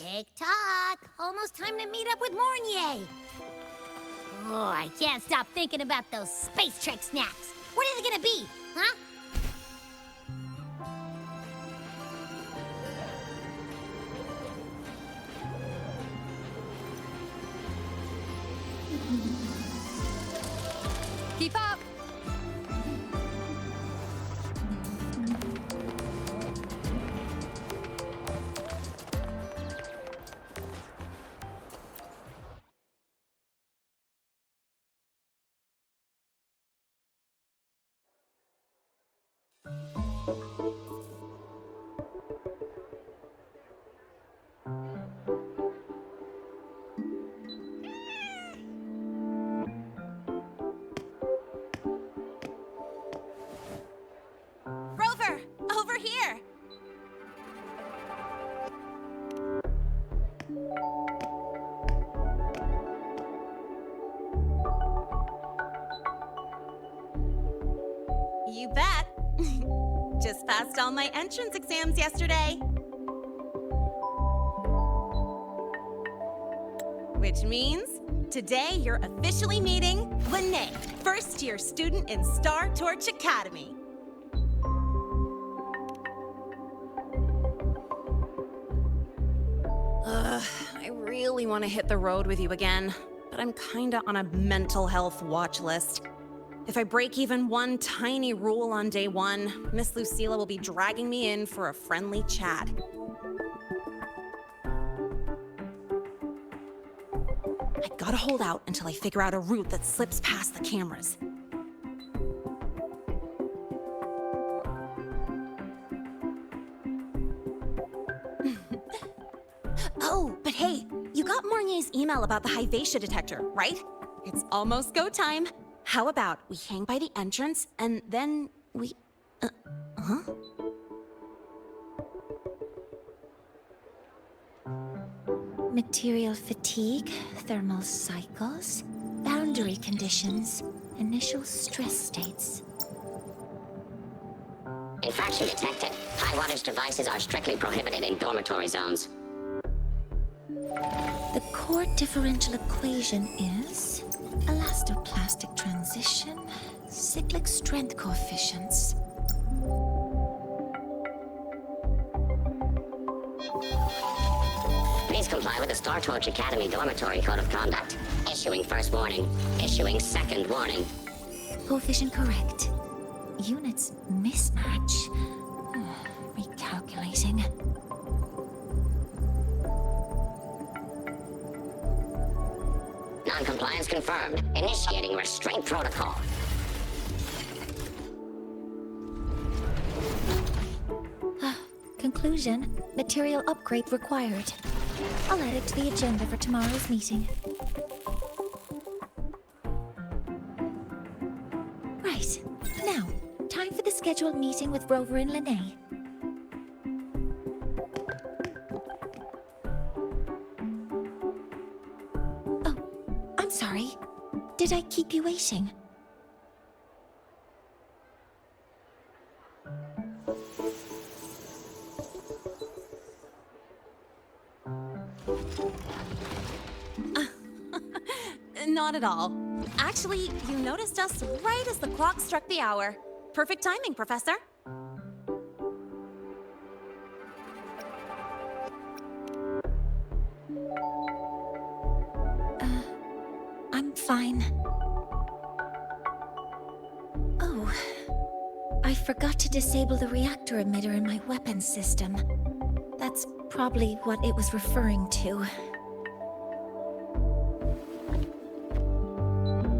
Tick-tock! Almost time to meet up with Mornier! Oh, I can't stop thinking about those space trick snacks! What are they gonna be, huh? Keep up! Rover! Over here! You bet! Just passed all my entrance exams yesterday. Which means today you're officially meeting Lene, first-year student in Star Torch Academy. I really want to hit the road with you again, but I'm kinda on a mental health watch list. If I break even one tiny rule on day one, Miss Lucilla will be dragging me in for a friendly chat. I gotta hold out until I figure out a route that slips past the cameras. Oh, but hey, you got Mornier's email about the Hyvatia detector, right? It's almost go time. How about we hang by the entrance and then we... huh? Material fatigue, thermal cycles, boundary conditions, initial stress states. Infraction detected. High wattage devices are strictly prohibited in dormitory zones. The core differential equation is elastoplastic transition, cyclic strength coefficients. Please comply with the Star Torch Academy Dormitory Code of Conduct. Issuing first warning. Issuing second warning. Coefficient correct. Units mismatch. Recalculating. Non-compliance confirmed. Initiating restraint protocol. Conclusion, material upgrade required. I'll add it to the agenda for tomorrow's meeting. Right. Now, time for the scheduled meeting with Rover and Lene. Oh, I'm sorry. Did I keep you waiting? Not at all. Actually, you noticed us right as the clock struck the hour. Perfect timing, Professor. I'm fine. Oh, I forgot to disable the reactor emitter in my weapons system. That's probably what it was referring to.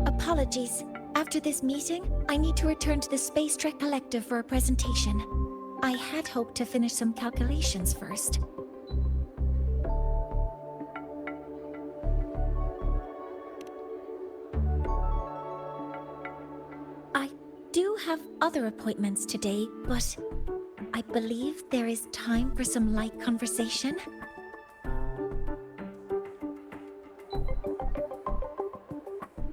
Apologies. After this meeting, I need to return to the Space Trek Collective for a presentation. I had hoped to finish some calculations first. do have other appointments today, but I believe there is time for some light conversation.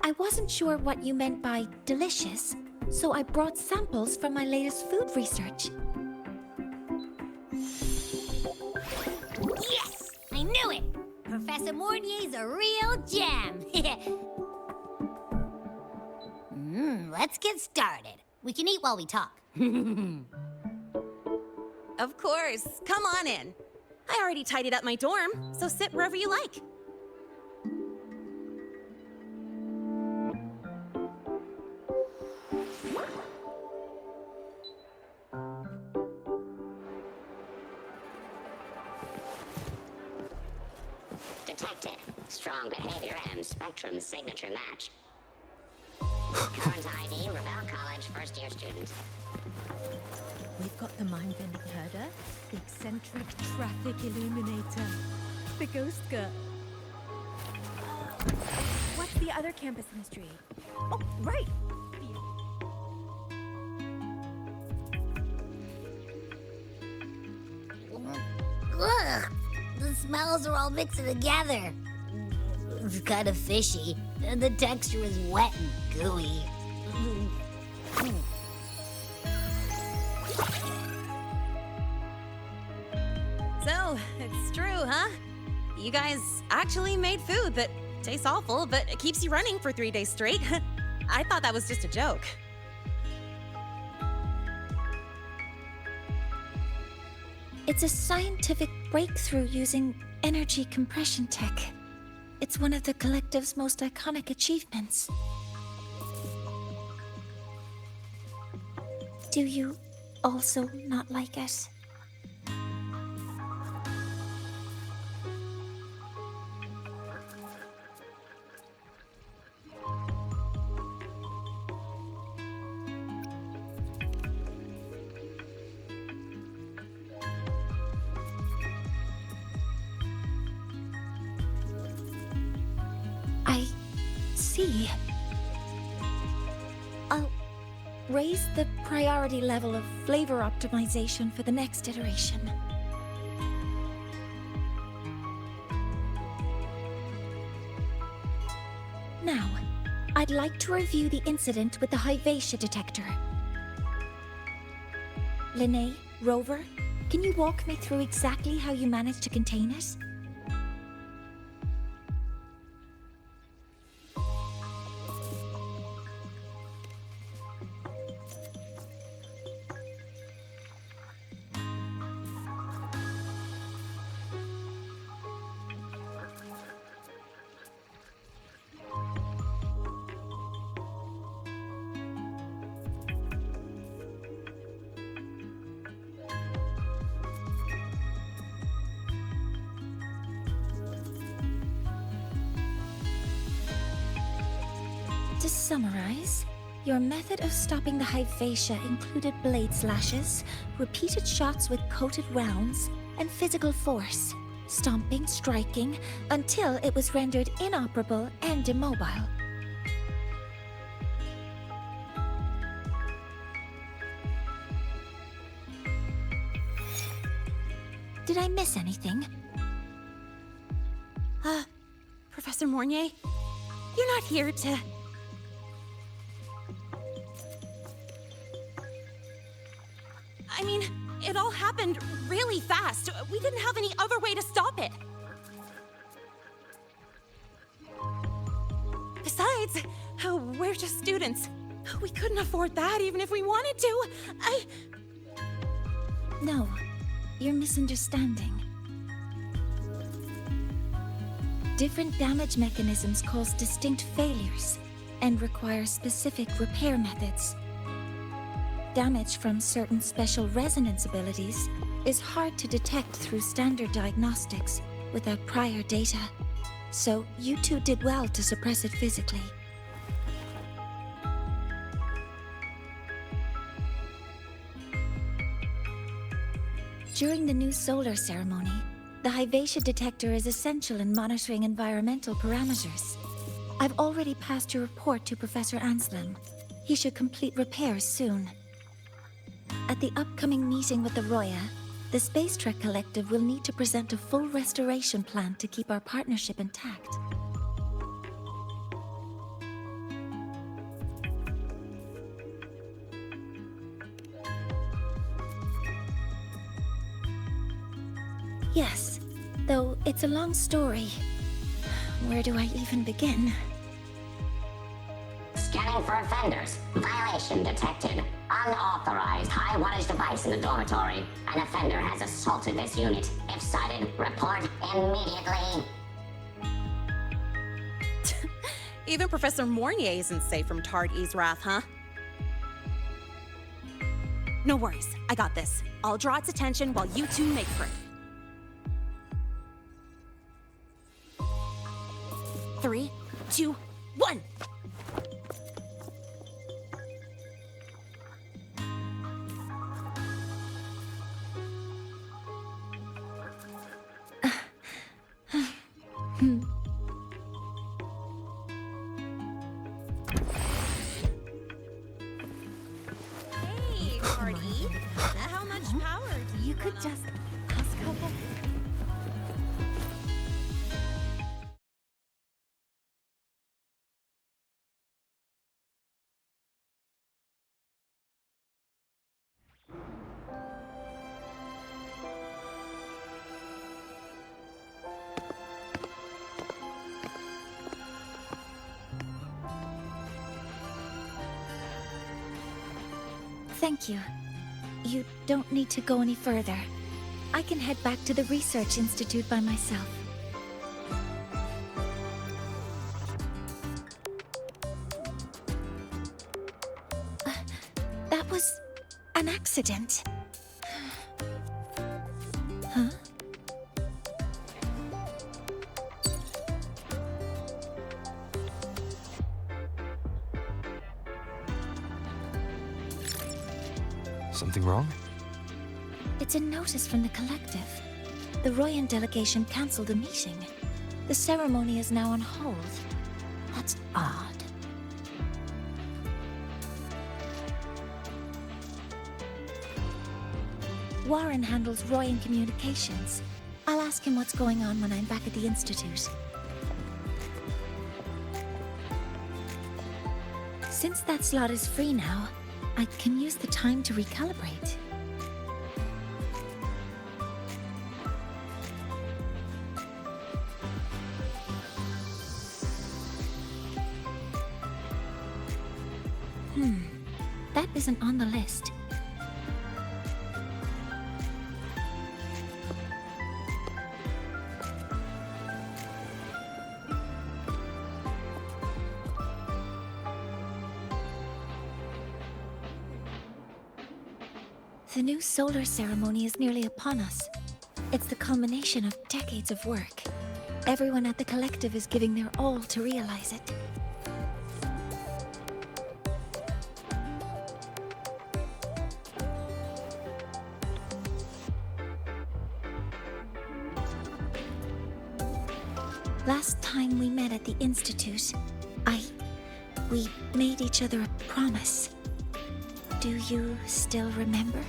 I wasn't sure what you meant by delicious, so I brought samples from my latest food research. Yes! I knew it! Professor Mornier's a real gem! Let's get started. We can eat while we talk. Of course. Come on in. I already tidied up my dorm, so sit wherever you like. Detected. Strong behavior and spectrum signature match. Current ID, Rebel College, first-year student. We've got the mind-bending herder, the eccentric traffic illuminator, the ghost girl. What's the other campus mystery? Oh, right! Ugh! The smells are all mixed together. It's kind of fishy. And the texture is wet and gooey. So, it's true, huh? You guys actually made food that tastes awful, but it keeps you running for 3 days straight. I thought that was just a joke. It's a scientific breakthrough using energy compression tech. It's one of the collective's most iconic achievements. Do you also not like it? I see. I'll raise the priority level of flavor optimization for the next iteration. Now, I'd like to review the incident with the Hyvatia detector. Linnae, Rover, can you walk me through exactly how you managed to contain it? To summarize, your method of stopping the Hyvatia included blade slashes, repeated shots with coated rounds, and physical force, stomping, striking, until it was rendered inoperable and immobile. Did I miss anything? Professor Mornier, you're not here to... I mean, it all happened really fast. We didn't have any other way to stop it. Besides, we're just students. We couldn't afford that even if we wanted to. No, you're misunderstanding. Different damage mechanisms cause distinct failures and require specific repair methods. Damage from certain special resonance abilities is hard to detect through standard diagnostics without prior data, so you two did well to suppress it physically. During the new solar ceremony, the Hyvatia detector is essential in monitoring environmental parameters. I've already passed your report to Professor Anselm. He should complete repairs soon. At the upcoming meeting with the Roya, the Space Trek Collective will need to present a full restoration plan to keep our partnership intact. Yes, though it's a long story. Where do I even begin? Scanning for offenders. Violation detected. Unauthorized high wattage device in the dormitory. An offender has assaulted this unit. If sighted, report immediately. Even Professor Mornier isn't safe from Tard-E's wrath, huh? No worries, I got this. I'll draw its attention while you two make for it. 3, 2, 1! Hey, Party! How much power do you could just ask her? Thank you. You don't need to go any further. I can head back to the Research Institute by myself. That was an accident. Huh? Something wrong? It's a notice from the Collective. The Royan delegation cancelled a meeting. The ceremony is now on hold. That's odd. Warren handles Royan communications. I'll ask him what's going on when I'm back at the Institute. Since that slot is free now, I can use the time to recalibrate. That isn't on the list. The new solar ceremony is nearly upon us. It's the culmination of decades of work. Everyone at the Collective is giving their all to realize it. Last time we met at the Institute, we made each other a promise. Do you still remember?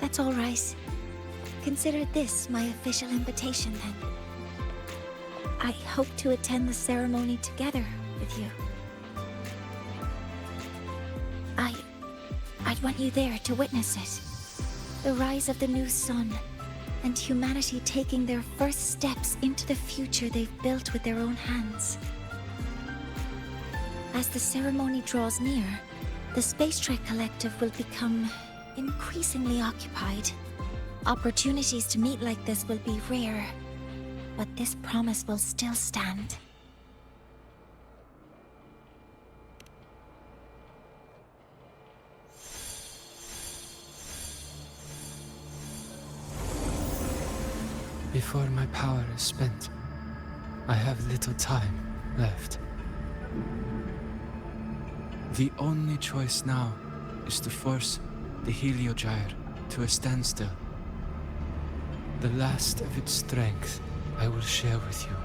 That's all right. Consider this my official invitation, then. I hope to attend the ceremony together with you. I'd want you there to witness it. The rise of the new sun, and humanity taking their first steps into the future they've built with their own hands. As the ceremony draws near, the Space Trek Collective will become increasingly occupied. Opportunities to meet like this will be rare, but this promise will still stand. Before my power is spent, I have little time left. The only choice now is to force the Heliogyre to a standstill. The last of its strength I will share with you.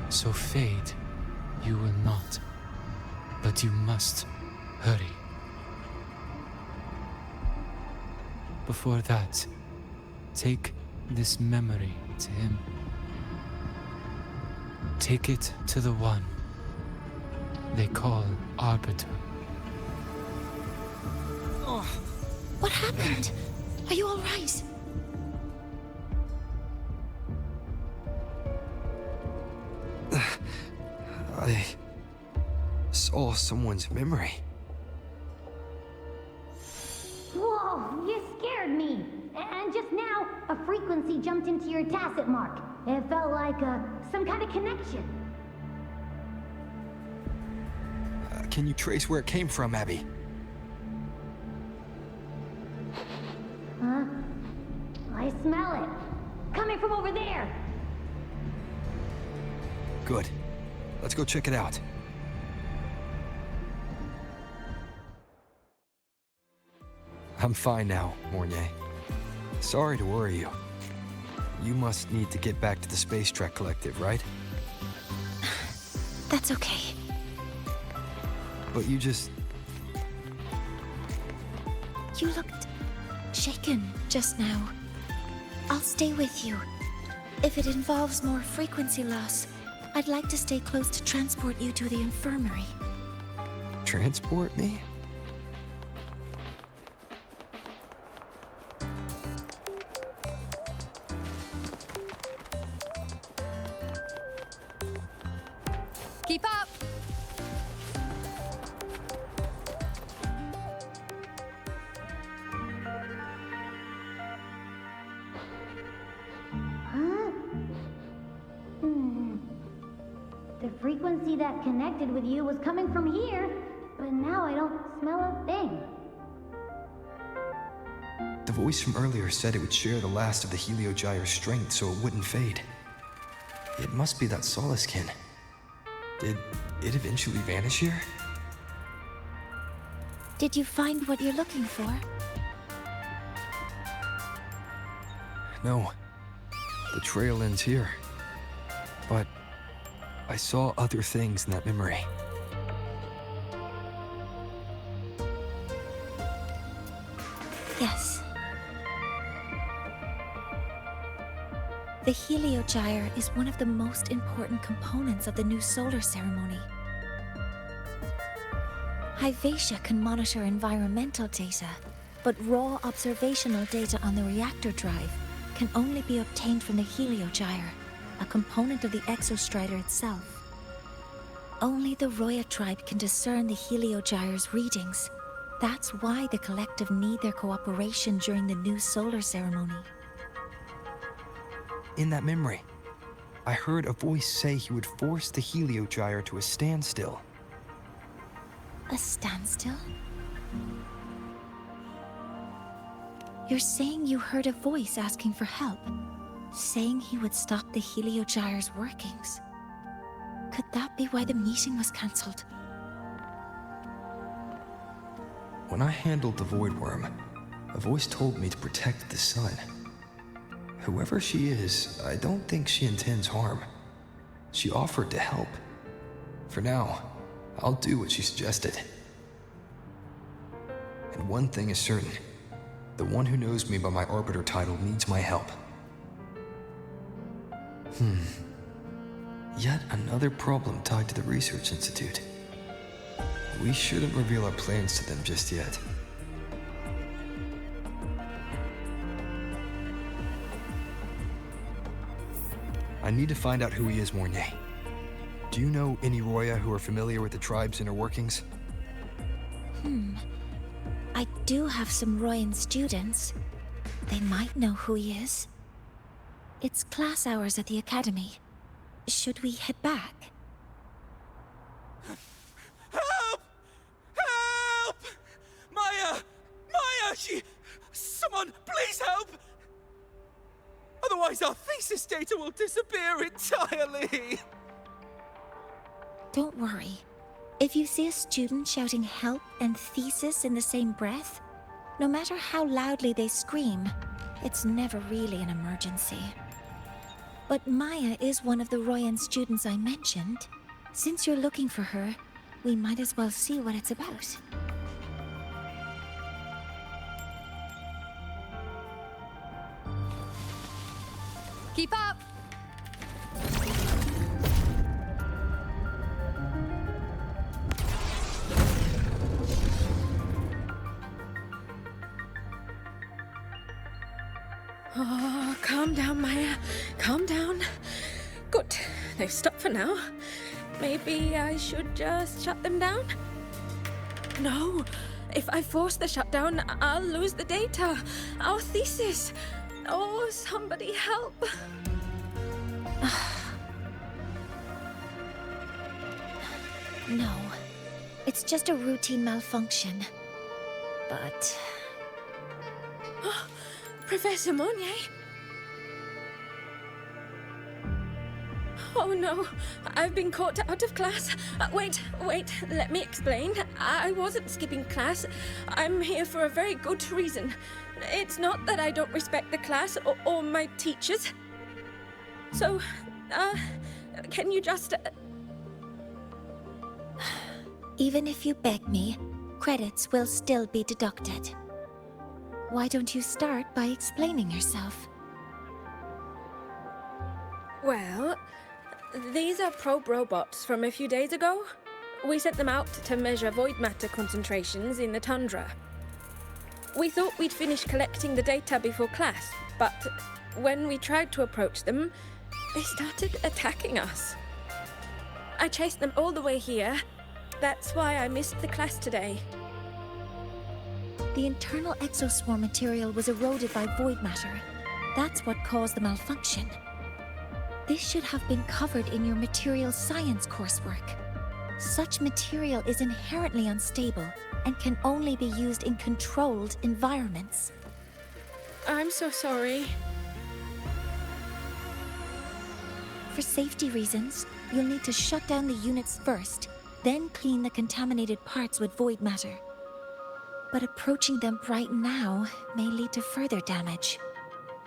So fade you will not. But you must hurry. Before that, take this memory to him. Take it to the one they call Arbiter. Oh, what happened? Are you all right? I saw someone's memory. Whoa, you scared me. And just now, a frequency jumped into your tacit mark. It felt like some kind of connection. Can you trace where it came from, Abby? Huh? I smell it. Coming from over there. Good. Let's go check it out. I'm fine now, Mornier. Sorry to worry you. You must need to get back to the Space Trek Collective, right? That's okay. But you just... You looked shaken just now. I'll stay with you. If it involves more frequency loss, I'd like to stay close to transport you to the infirmary. transport me? Keep up! Huh? The frequency that connected with you was coming from here, but now I don't smell a thing. The voice from earlier said it would share the last of the Heliogyre's strength so it wouldn't fade. It must be that Solaskin. Did it eventually vanish here? Did you find what you're looking for? No. The trail ends here. But I saw other things in that memory. Yes. The Heliogyre is one of the most important components of the new solar ceremony. Hyvatia can monitor environmental data, but raw observational data on the reactor drive can only be obtained from the Heliogyre, a component of the Exostrider itself. Only the Roya tribe can discern the Heliogyre's readings. That's why the collective need their cooperation during the new solar ceremony. In that memory, I heard a voice say he would force the Heliogyre to a standstill. A standstill? You're saying you heard a voice asking for help, saying he would stop the Heliogyre's workings. Could that be why the meeting was cancelled? When I handled the Void Worm, a voice told me to protect the sun. Whoever she is, I don't think she intends harm. She offered to help. For now, I'll do what she suggested. And one thing is certain. The one who knows me by my Arbiter title needs my help. Yet another problem tied to the Research Institute. We shouldn't reveal our plans to them just yet. I need to find out who he is, Mornier. Do you know any Roya who are familiar with the tribe's inner workings? I do have some Royan students. They might know who he is. It's class hours at the academy. Should we head back? Help! Help! Maya! Maya! Someone, please help! Otherwise, our thesis data will disappear entirely! Don't worry. If you see a student shouting help and thesis in the same breath, no matter how loudly they scream, it's never really an emergency. But Maya is one of the Royan students I mentioned. Since you're looking for her, we might as well see what it's about. Keep up! Oh, calm down, Maya. Calm down. Good. They've stopped for now. Maybe I should just shut them down? No. If I force the shutdown, I'll lose the data. Our thesis. Oh, somebody help. No. It's just a routine malfunction. But... Professor Monnier? Oh no, I've been caught out of class. Wait, let me explain. I wasn't skipping class. I'm here for a very good reason. It's not that I don't respect the class or my teachers. So, can you just... Even if you beg me, credits will still be deducted. Why don't you start by explaining yourself? Well, these are probe robots from a few days ago. We sent them out to measure void matter concentrations in the tundra. We thought we'd finish collecting the data before class, but when we tried to approach them, they started attacking us. I chased them all the way here. That's why I missed the class today. The internal exoswarm material was eroded by void matter. That's what caused the malfunction. This should have been covered in your material science coursework. Such material is inherently unstable and can only be used in controlled environments. I'm so sorry. For safety reasons, you'll need to shut down the units first, then clean the contaminated parts with void matter. But approaching them right now may lead to further damage.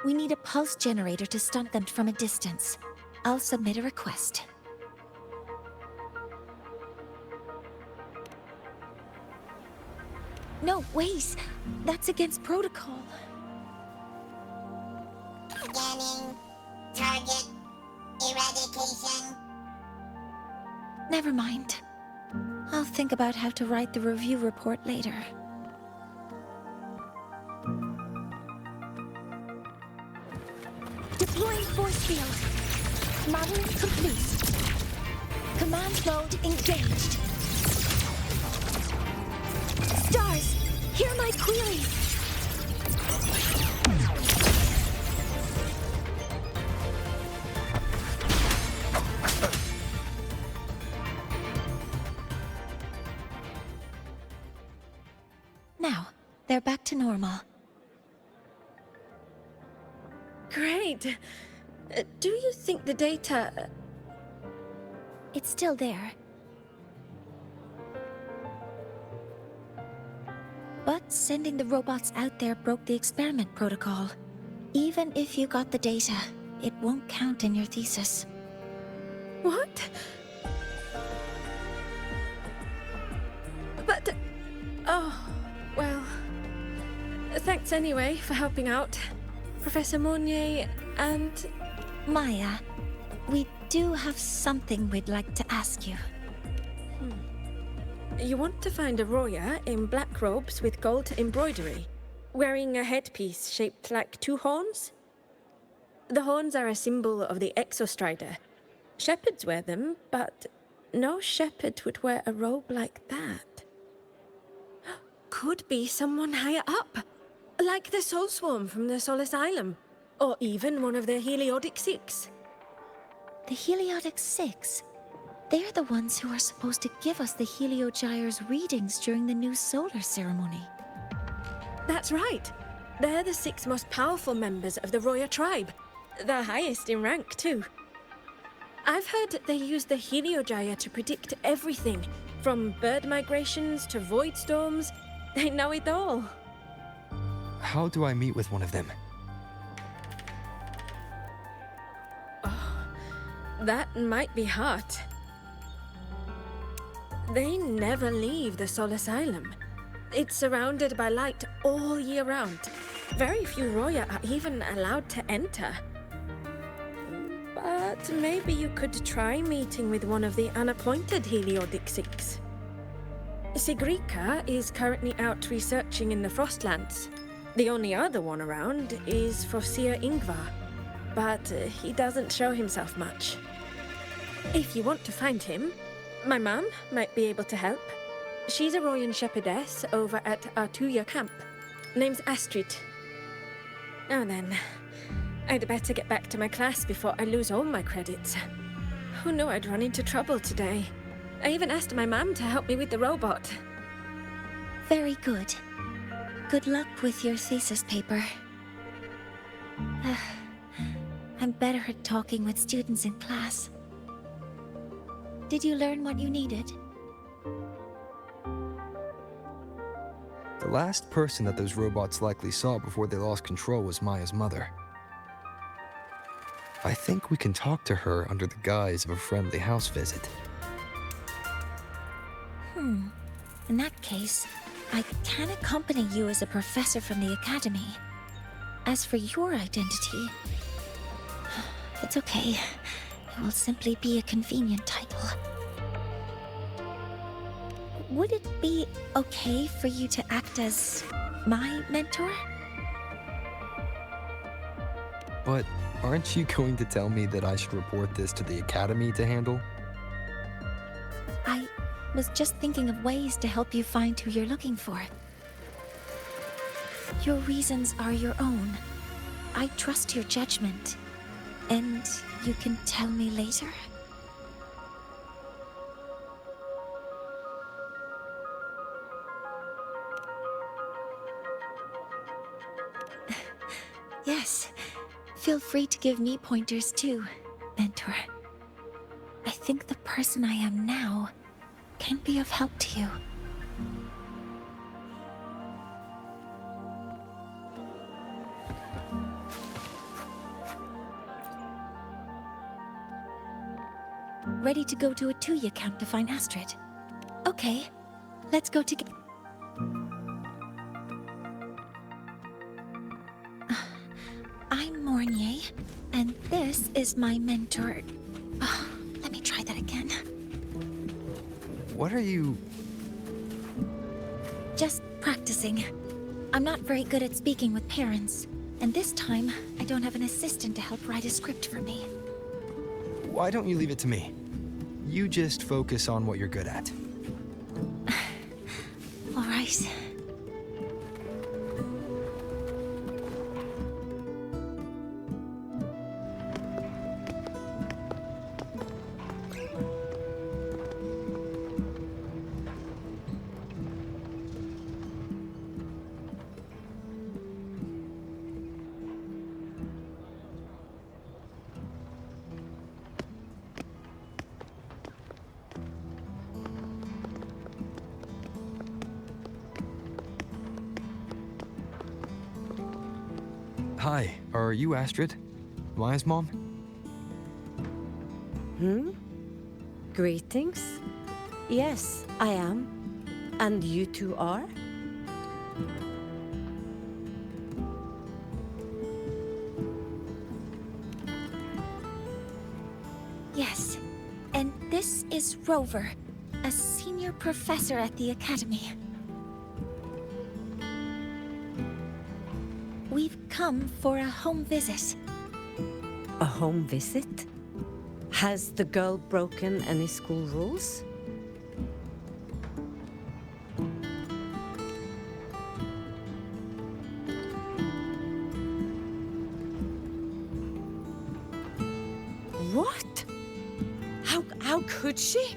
We need a pulse generator to stun them from a distance. I'll submit a request. No, wait! That's against protocol. Scanning. Target. Eradication. Never mind. I'll think about how to write the review report later. Deploying force field. Modeling complete. Command mode engaged. Stars, hear my query. Now, they're back to normal. Great. Do you think the data... It's still there. But sending the robots out there broke the experiment protocol. Even if you got the data, it won't count in your thesis. What? But... Oh, well... Thanks anyway for helping out, Professor Monnier and... Maya, we do have something we'd like to ask you. You want to find a Roya in black robes with gold embroidery, wearing a headpiece shaped like two horns? The horns are a symbol of the Exostrider. Shepherds wear them, but no shepherd would wear a robe like that. Could be someone higher up, like the Soul Swarm from the Sol Asylum, or even one of the Heliodic Six. The Heliodic Six? They're the ones who are supposed to give us the Heliogyre's readings during the new solar ceremony. That's right. They're the 6 most powerful members of the Roya tribe. The highest in rank, too. I've heard they use the Heliogyre to predict everything, from bird migrations to void storms. They know it all. How do I meet with one of them? That might be hard. They never leave the Sol Asylum. It's surrounded by light all year round. Very few Roya are even allowed to enter. But maybe you could try meeting with one of the unappointed Heliodixics. Sigrika is currently out researching in the Frostlands. The only other one around is Fossir Ingvar, but he doesn't show himself much. If you want to find him, my mum might be able to help. She's a Royan shepherdess over at Artuya camp. Name's Astrid. Now then, I'd better get back to my class before I lose all my credits. Who knew I'd run into trouble today? I even asked my mum to help me with the robot. Very good. Good luck with your thesis paper. I'm better at talking with students in class. Did you learn what you needed? The last person that those robots likely saw before they lost control was Maya's mother. I think we can talk to her under the guise of a friendly house visit. In that case, I can accompany you as a professor from the academy. As for your identity, it's okay. It will simply be a convenient title. Would it be okay for you to act as my mentor? But aren't you going to tell me that I should report this to the academy to handle? I was just thinking of ways to help you find who you're looking for. Your reasons are your own. I trust your judgment. And you can tell me later? Yes. Feel free to give me pointers too, mentor. I think the person I am now can be of help to you. Ready to go to a Tuya camp to find Astrid? Okay, let's go together. I'm Mornier, and this is my mentor. Let me try that again. What are you... Just practicing. I'm not very good at speaking with parents, and this time I don't have an assistant to help write a script for me. Why don't you leave it to me? You just focus on what you're good at. All right. Hi, are you Astrid? Maya's mom? Greetings. Yes, I am. And you two are? Yes, and this is Rover, a senior professor at the academy. We've come for a home visit. A home visit? Has the girl broken any school rules? What? How could she?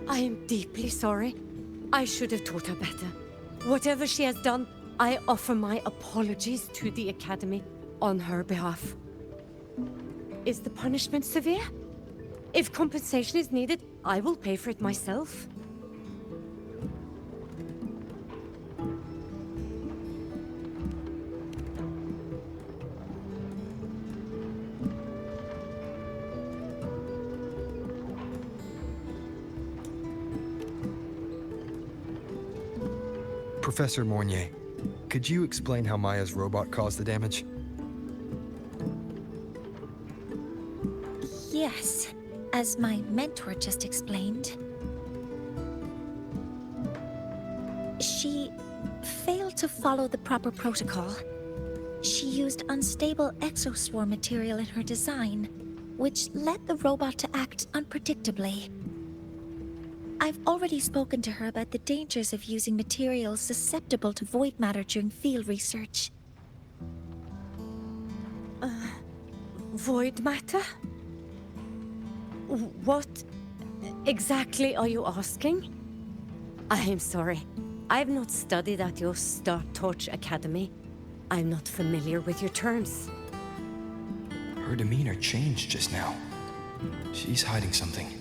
I am deeply sorry. I should have taught her better. Whatever she has done, I offer my apologies to the Academy on her behalf. Is the punishment severe? If compensation is needed, I will pay for it myself. Professor Mornier, could you explain how Maya's robot caused the damage? Yes, as my mentor just explained. She failed to follow the proper protocol. She used unstable exoswarm material in her design, which led the robot to act unpredictably. I've already spoken to her about the dangers of using materials susceptible to void matter during field research. Void matter? What exactly are you asking? I am sorry. I have not studied at your Star Torch Academy. I'm not familiar with your terms. Her demeanor changed just now. She's hiding something.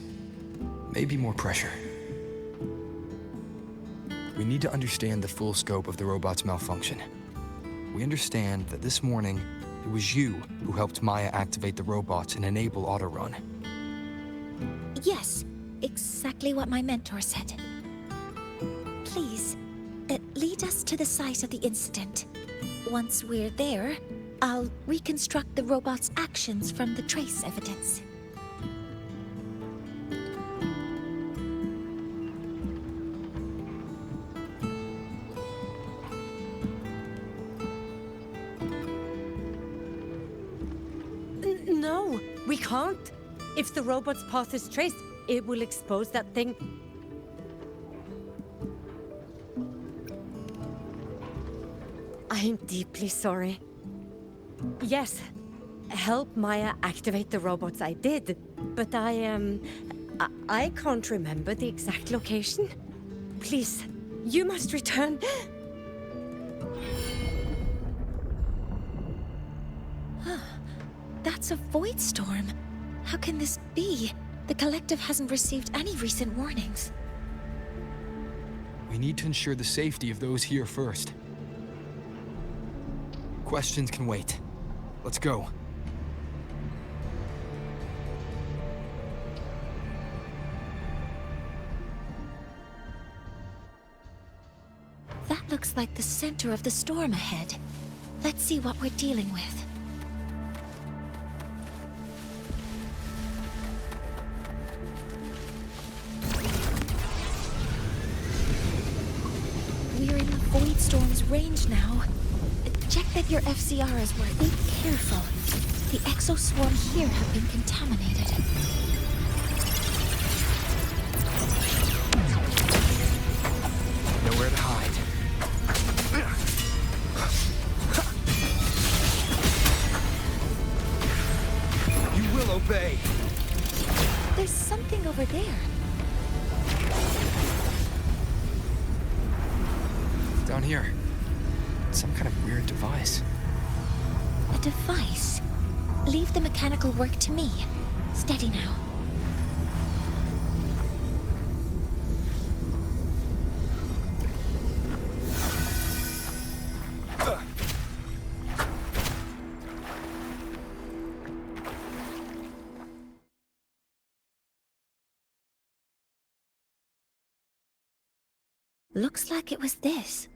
Maybe more pressure. We need to understand the full scope of the robot's malfunction. We understand that this morning, it was you who helped Maya activate the robots and enable autorun. Yes, exactly what my mentor said. Please, lead us to the site of the incident. Once we're there, I'll reconstruct the robot's actions from the trace evidence. No, we can't. If the robot's path is traced, it will expose that thing. I am deeply sorry. Yes, help Maya activate the robots I did, but I can't remember the exact location. Please, you must return. That's a void storm. How can this be? The collective hasn't received any recent warnings. We need to ensure the safety of those here first. Questions can wait. Let's go. That looks like the center of the storm ahead. Let's see what we're dealing with. We're in the void storm's range now. Check that your FCRs work. Be careful. The exoswarm here have been contaminated. Nowhere to hide. You will obey. There's something over there. Down here. Some kind of weird device. A device? Leave the mechanical work to me. Steady now. Looks like it was this.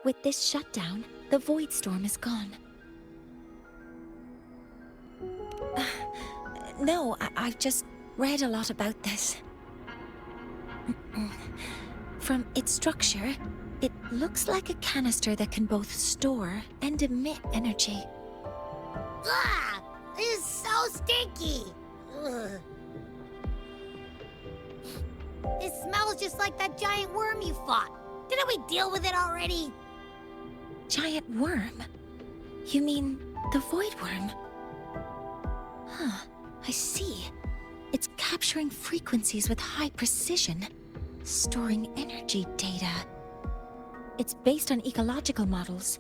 With this shutdown, the void storm is gone. No, I've just read a lot about this. From its structure, it looks like a canister that can both store and emit energy. Ah! This is so stinky! Ugh. It smells just like that giant worm you fought. Didn't we deal with it already? Giant worm? You mean the void worm? I see. It's capturing frequencies with high precision, storing energy data. It's based on ecological models,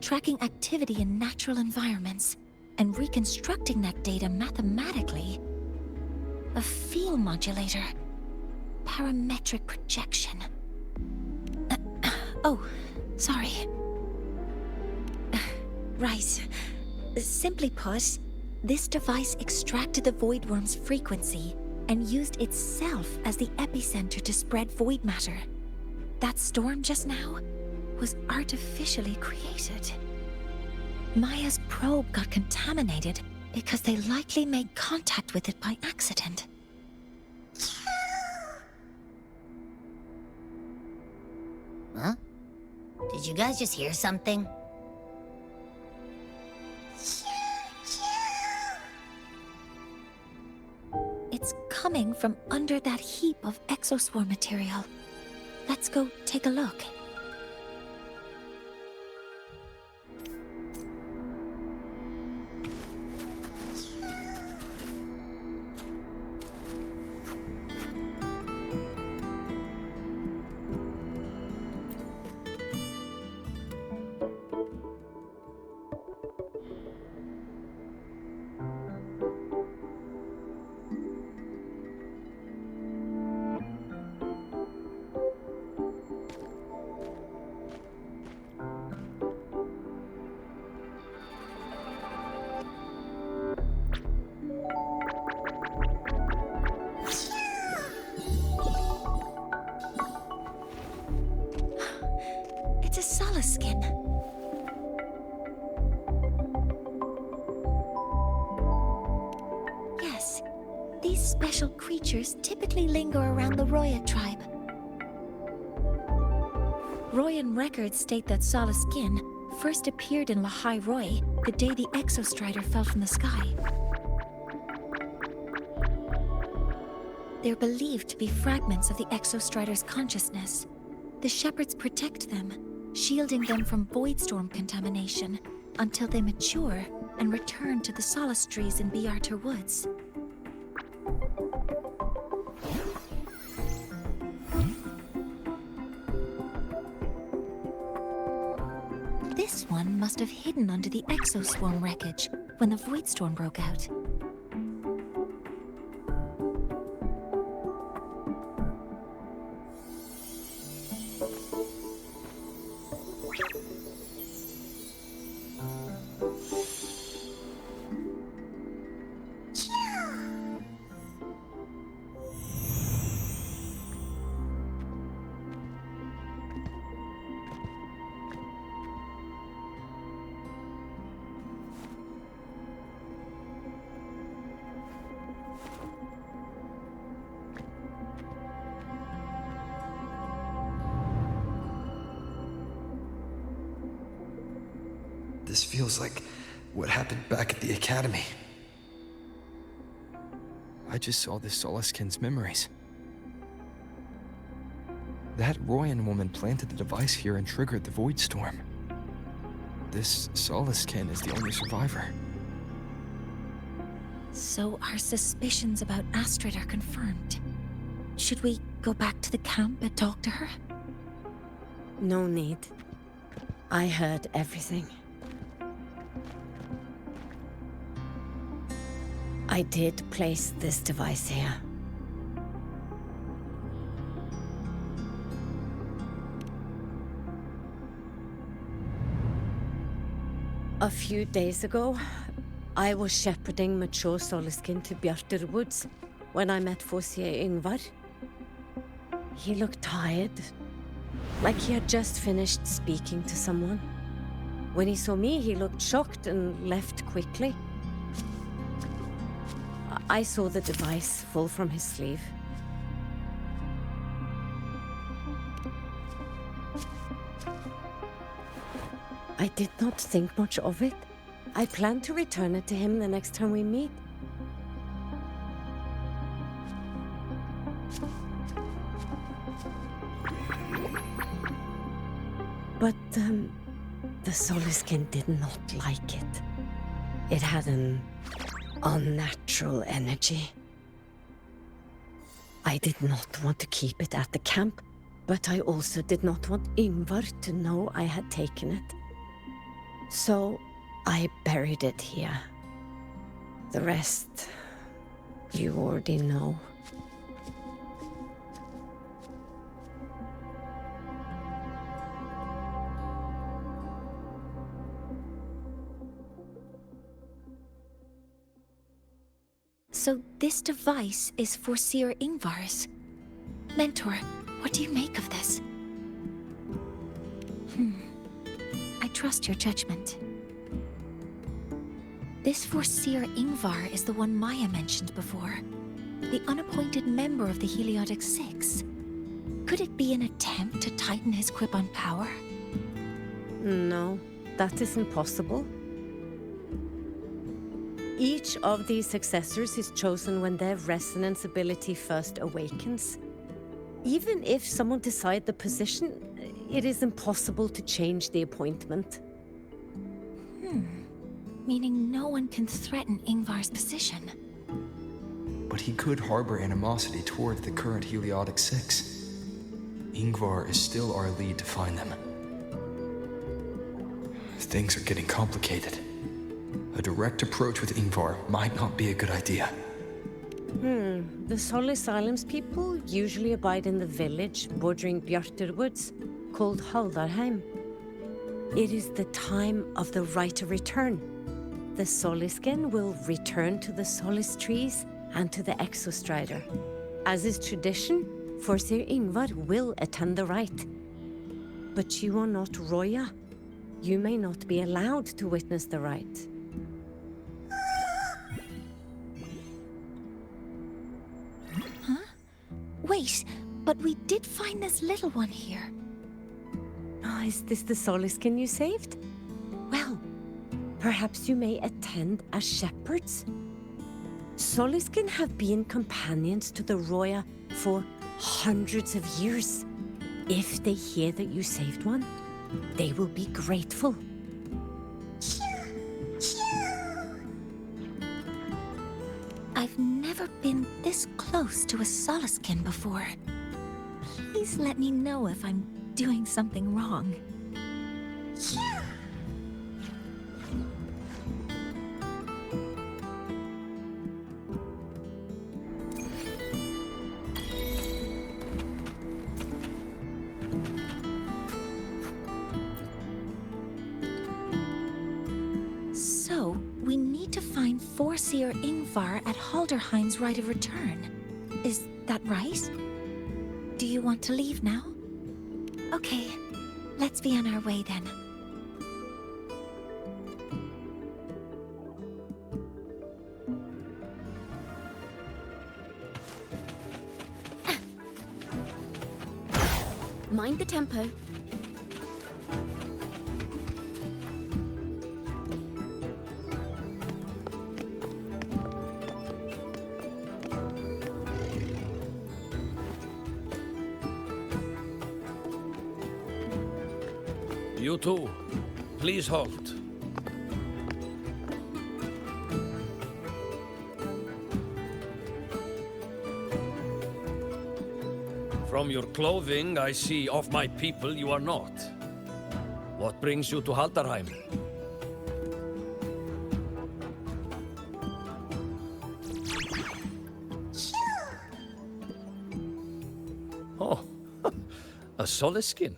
tracking activity in natural environments, and reconstructing that data mathematically. A field modulator. Parametric projection. Oh, sorry. Right. Simply put, this device extracted the voidworm's frequency and used itself as the epicenter to spread void matter. That storm just now was artificially created. Maya's probe got contaminated because they likely made contact with it by accident. Huh? Did you guys just hear something? It's coming from under that heap of exospore material. Let's go take a look. It's a Solace skin. Yes, these special creatures typically linger around the Roya tribe. Royan records state that Solace skin first appeared in Lahai Roy the day the Exostrider fell from the sky. They're believed to be fragments of the Exostrider's consciousness. The shepherds protect them, shielding them from voidstorm contamination until they mature and return to the Solace trees in Biarter Woods. This one must have hidden under the exoswarm wreckage when the voidstorm broke out. This feels like what happened back at the academy. I just saw this Solaskin's memories. That Royan woman planted the device here and triggered the void storm. This Solaskin is the only survivor. So our suspicions about Astrid are confirmed. Should we go back to the camp and talk to her? No need. I heard everything. I did place this device here. A few days ago, I was shepherding mature Solaskin to Bjartur Woods when I met Fossier Yngvar. He looked tired, like he had just finished speaking to someone. When he saw me, he looked shocked and left quickly. I saw the device fall from his sleeve. I did not think much of it. I plan to return it to him the next time we meet. But, the Solaskin did not like it. It had an unnatural energy. I did not want to keep it at the camp, but I also did not want Ingvar to know I had taken it. So I buried it here. The rest, you already know. So this device is for Seer Ingvar's. Mentor, what do you make of this? I trust your judgment. This Seer Ingvar is the one Maya mentioned before. The unappointed member of the Heliotic Six. Could it be an attempt to tighten his grip on power? No, that is impossible. Each of these successors is chosen when their resonance ability first awakens. Even if someone decides the position, it is impossible to change the appointment. Meaning no one can threaten Ingvar's position. But he could harbor animosity toward the current Heliotic Six. Ingvar is still our lead to find them. Things are getting complicated. A direct approach with Ingvar might not be a good idea. The Solis Islands people usually abide in the village bordering Bjarterwoods, called Haldarheim. It is the time of the right of return. The Solisken will return to the Solis trees and to the Exostrider. As is tradition, Forseer Ingvar will attend the rite. But you are not Roya. You may not be allowed to witness the rite. Wait, but we did find this little one here. Oh, is this the Solisken you saved? Well, perhaps you may attend as shepherds? Solisken have been companions to the Roya for hundreds of years. If they hear that you saved one, they will be grateful. I've never been this close to a Solisken before. Please let me know if I'm doing something wrong. So, we need to find Forseer Ingvar at Halderheim's Rite of Return. Is that right? Do you want to leave now? Okay, let's be on our way then. Mind the tempo. You two, please halt. From your clothing, I see of my people you are not. What brings you to Haldarheim? Oh, a Soliskin.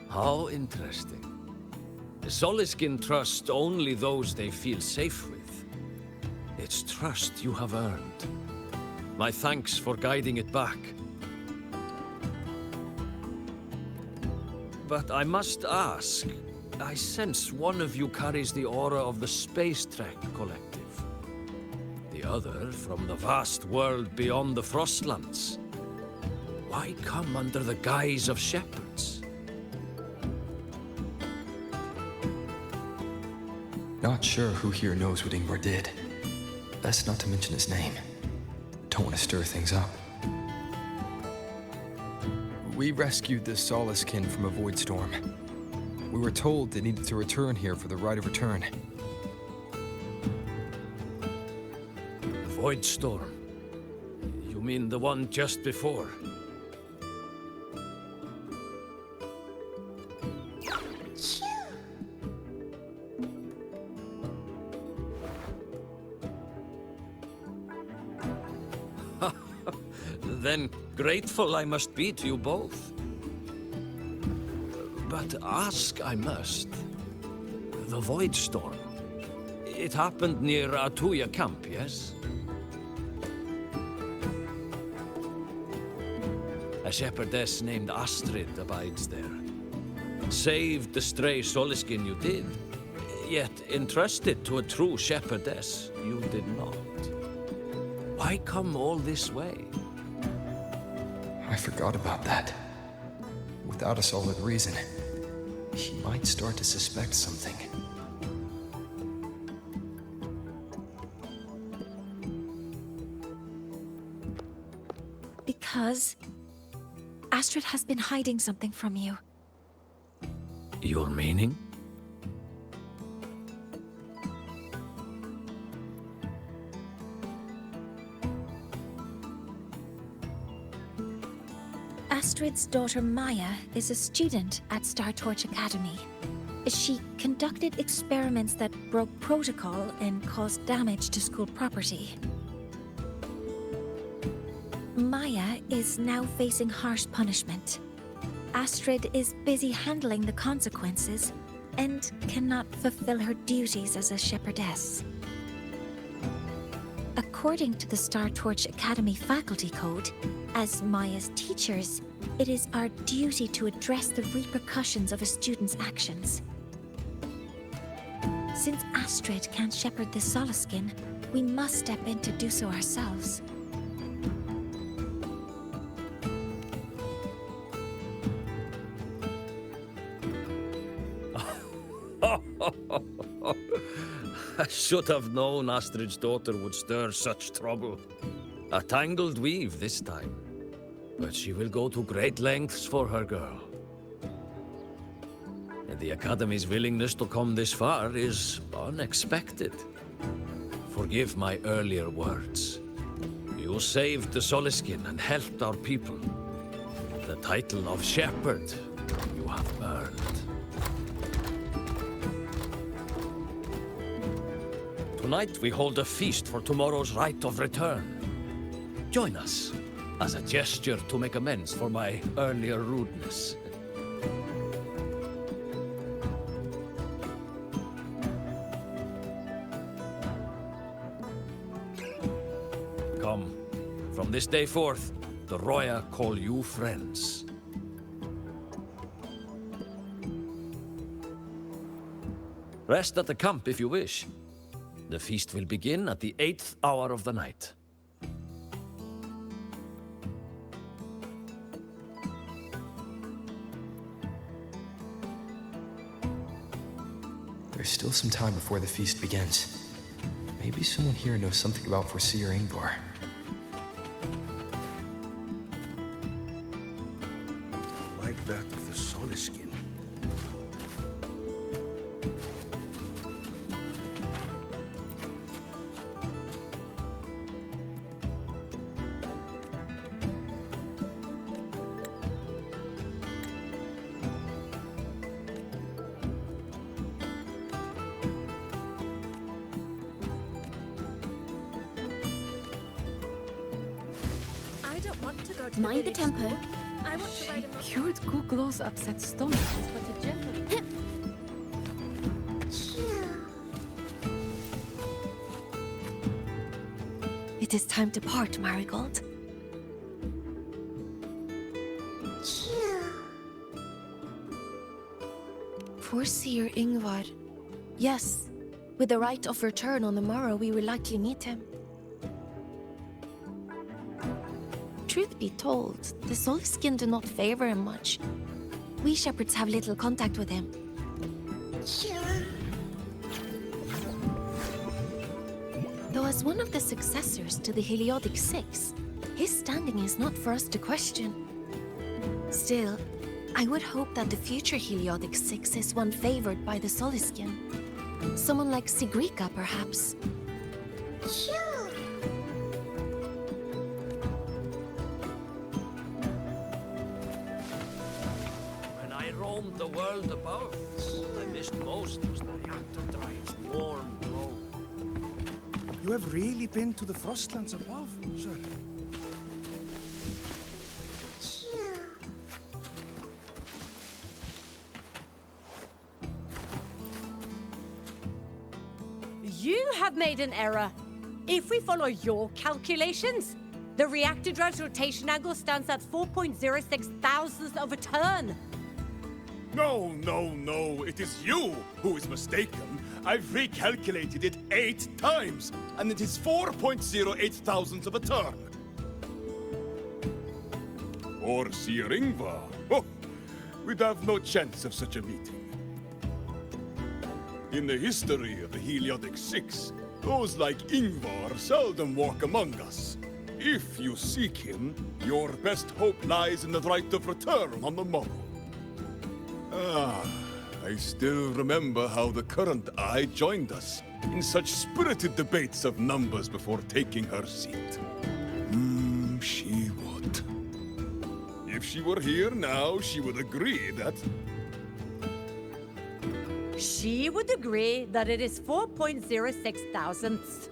How interesting. The Soliskin trust only those they feel safe with. It's trust you have earned. My thanks for guiding it back. But I must ask, I sense one of you carries the aura of the Space Trek Collective. The other from the vast world beyond the Frostlands. Why come under the guise of shepherds? Not sure who here knows what Ingvar did. Best not to mention his name. Don't want to stir things up. We rescued the Soliskin from a void storm. We were told they needed to return here for the rite of return. Void storm? You mean the one just before? Then grateful I must be to you both. But ask I must. The Void Storm. It happened near Atuya camp, yes? A shepherdess named Astrid abides there. Saved the stray Soliskin you did, yet entrusted to a true shepherdess you did not. Why come all this way? I forgot about that. Without a solid reason, he might start to suspect something. Because Astrid has been hiding something from you. Your meaning? Astrid's daughter Maya is a student at Star Torch Academy. She conducted experiments that broke protocol and caused damage to school property. Maya is now facing harsh punishment. Astrid is busy handling the consequences and cannot fulfill her duties as a shepherdess. According to the Star Torch Academy faculty code, as Maya's teachers, it is our duty to address the repercussions of a student's actions. Since Astrid can't shepherd the Soliskin, we must step in to do so ourselves. I should have known Astrid's daughter would stir such trouble. A tangled weave this time. But she will go to great lengths for her girl. And the Academy's willingness to come this far is unexpected. Forgive my earlier words. You saved the Soliskin and helped our people. The title of Shepherd you have earned. Tonight we hold a feast for tomorrow's rite of return. Join us, as a gesture to make amends for my earlier rudeness. Come, from this day forth, the Roya call you friends. Rest at the camp if you wish. The feast will begin at the 8th hour of the night. There's still some time before the feast begins. Maybe someone here knows something about Foreseer Ingvar. Like that of the Soliskin. Mind the tempo. I want to ride a Cured Googlo's upset stomach is but a gentle... It is time to part, Marigold. Foreseer Ingvar. Yes. With the rite of return on the morrow, we will likely meet him. Truth be told, the Soliskin do not favor him much. We shepherds have little contact with him. Though as one of the successors to the Heliodic Six, his standing is not for us to question. Still, I would hope that the future Heliotic Six is one favored by the Soliskin. Someone like Sigrika, perhaps. When I roamed the world above, I missed most was the reactor drive's warm glow. You have really been to the Frostlands above, sir? You have made an error. If we follow your calculations, the reactor drive's rotation angle stands at 4.06 thousandths of a turn. No, no, no. It is you who is mistaken. I've recalculated it 8 times, and it is 4.08 thousandths of a turn. Or Sir Ingvar. Oh, we'd have no chance of such a meeting. In the history of the Heliotic Six, those like Ingvar seldom walk among us. If you seek him, your best hope lies in the right of return on the morrow. Ah, I still remember how the current eye joined us in such spirited debates of numbers before taking her seat. She would. If she were here now, she would agree that... She would agree that it is 4.06 thousandths.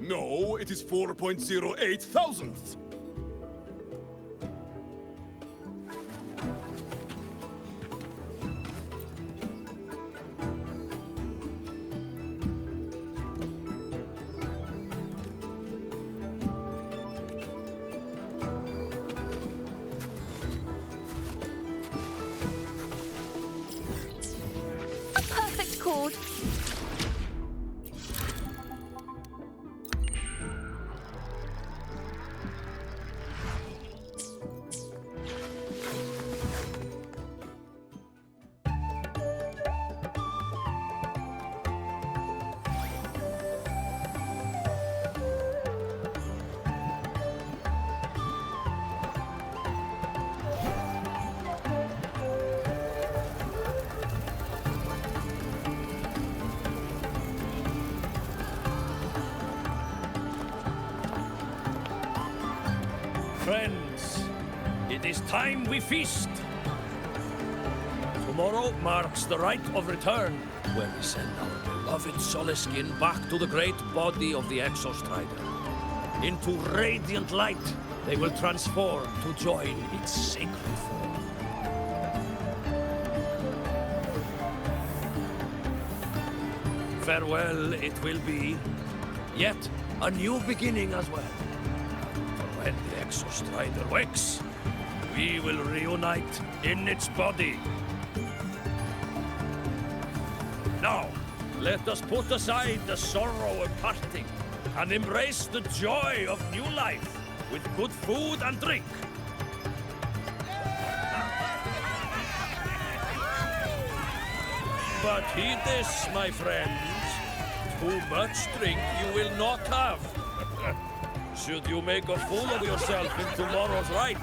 No, it is 4.08 thousandths. A perfect chord. Friends, it is time we feast. Tomorrow marks the rite of return, where we send our beloved Soliskin back to the great body of the Exostrider. Into radiant light, they will transform to join its sacred form. Farewell it will be, yet a new beginning as well. For when the Exostrider wakes, we will reunite in its body. Now, let us put aside the sorrow of parting and embrace the joy of new life with good food and drink. But heed this, my friends. Too much drink you will not have. Should you make a fool of yourself in tomorrow's rite,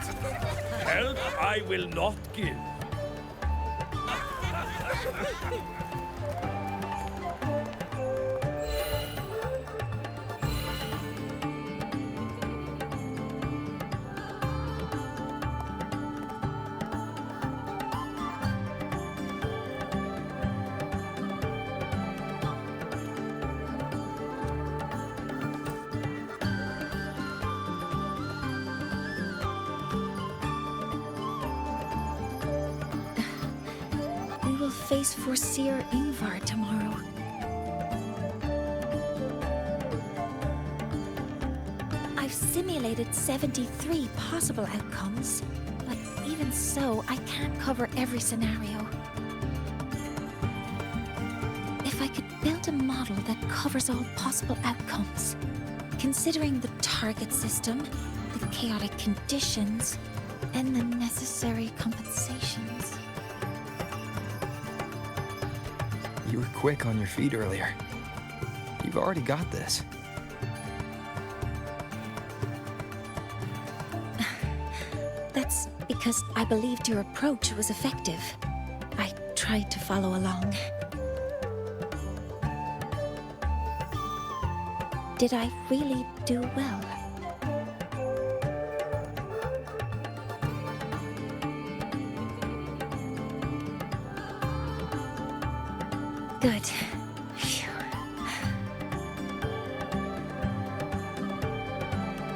help I will not give. We will face Sir Ingvar tomorrow. I've simulated 73 possible outcomes, but even so, I can't cover every scenario. If I could build a model that covers all possible outcomes, considering the target system, the chaotic conditions, and the necessary compensations. You were quick on your feet earlier. You've already got this. That's because I believed your approach was effective. I tried to follow along. Did I really do well? Good. Phew.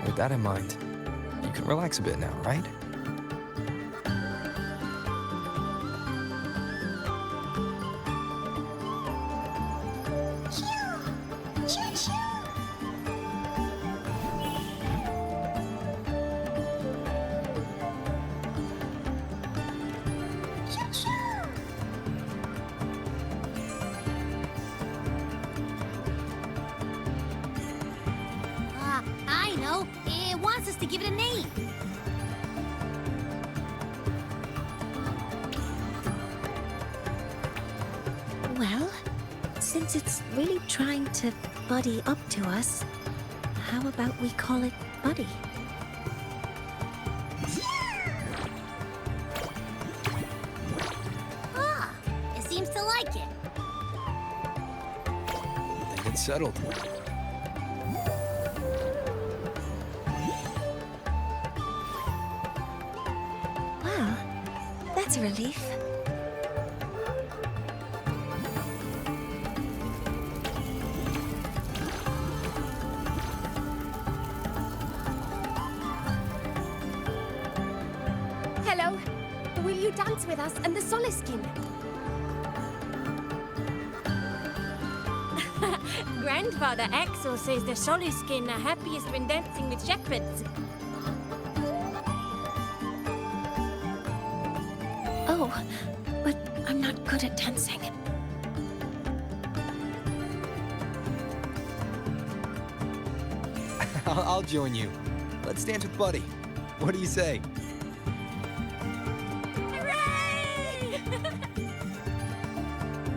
With that in mind, you can relax a bit now, right? I know. It wants us to give it a name. Well, since it's really trying to buddy up to us, how about we call it Buddy? Ah, it seems to like it. I think it's settled. Well, that's a relief. Hello. Will you dance with us and the Soliskin? Grandfather Axel says the Soliskin are happiest when dancing with shepherds. Oh, but I'm not good at dancing. I'll join you. Let's dance with Buddy. What do you say? Hooray!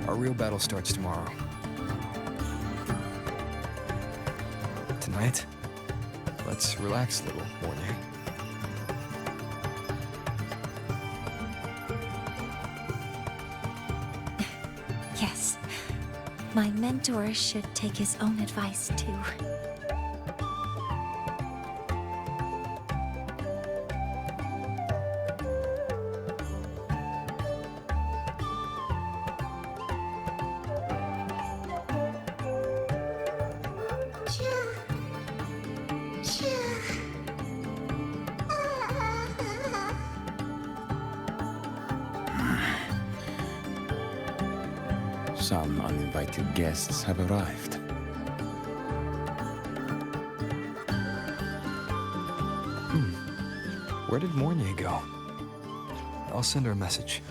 Our real battle starts tomorrow. Tonight, let's relax a little, Mornay. Yes. My mentor should take his own advice, too. Some uninvited guests have arrived. Where did Mornay go? I'll send her a message.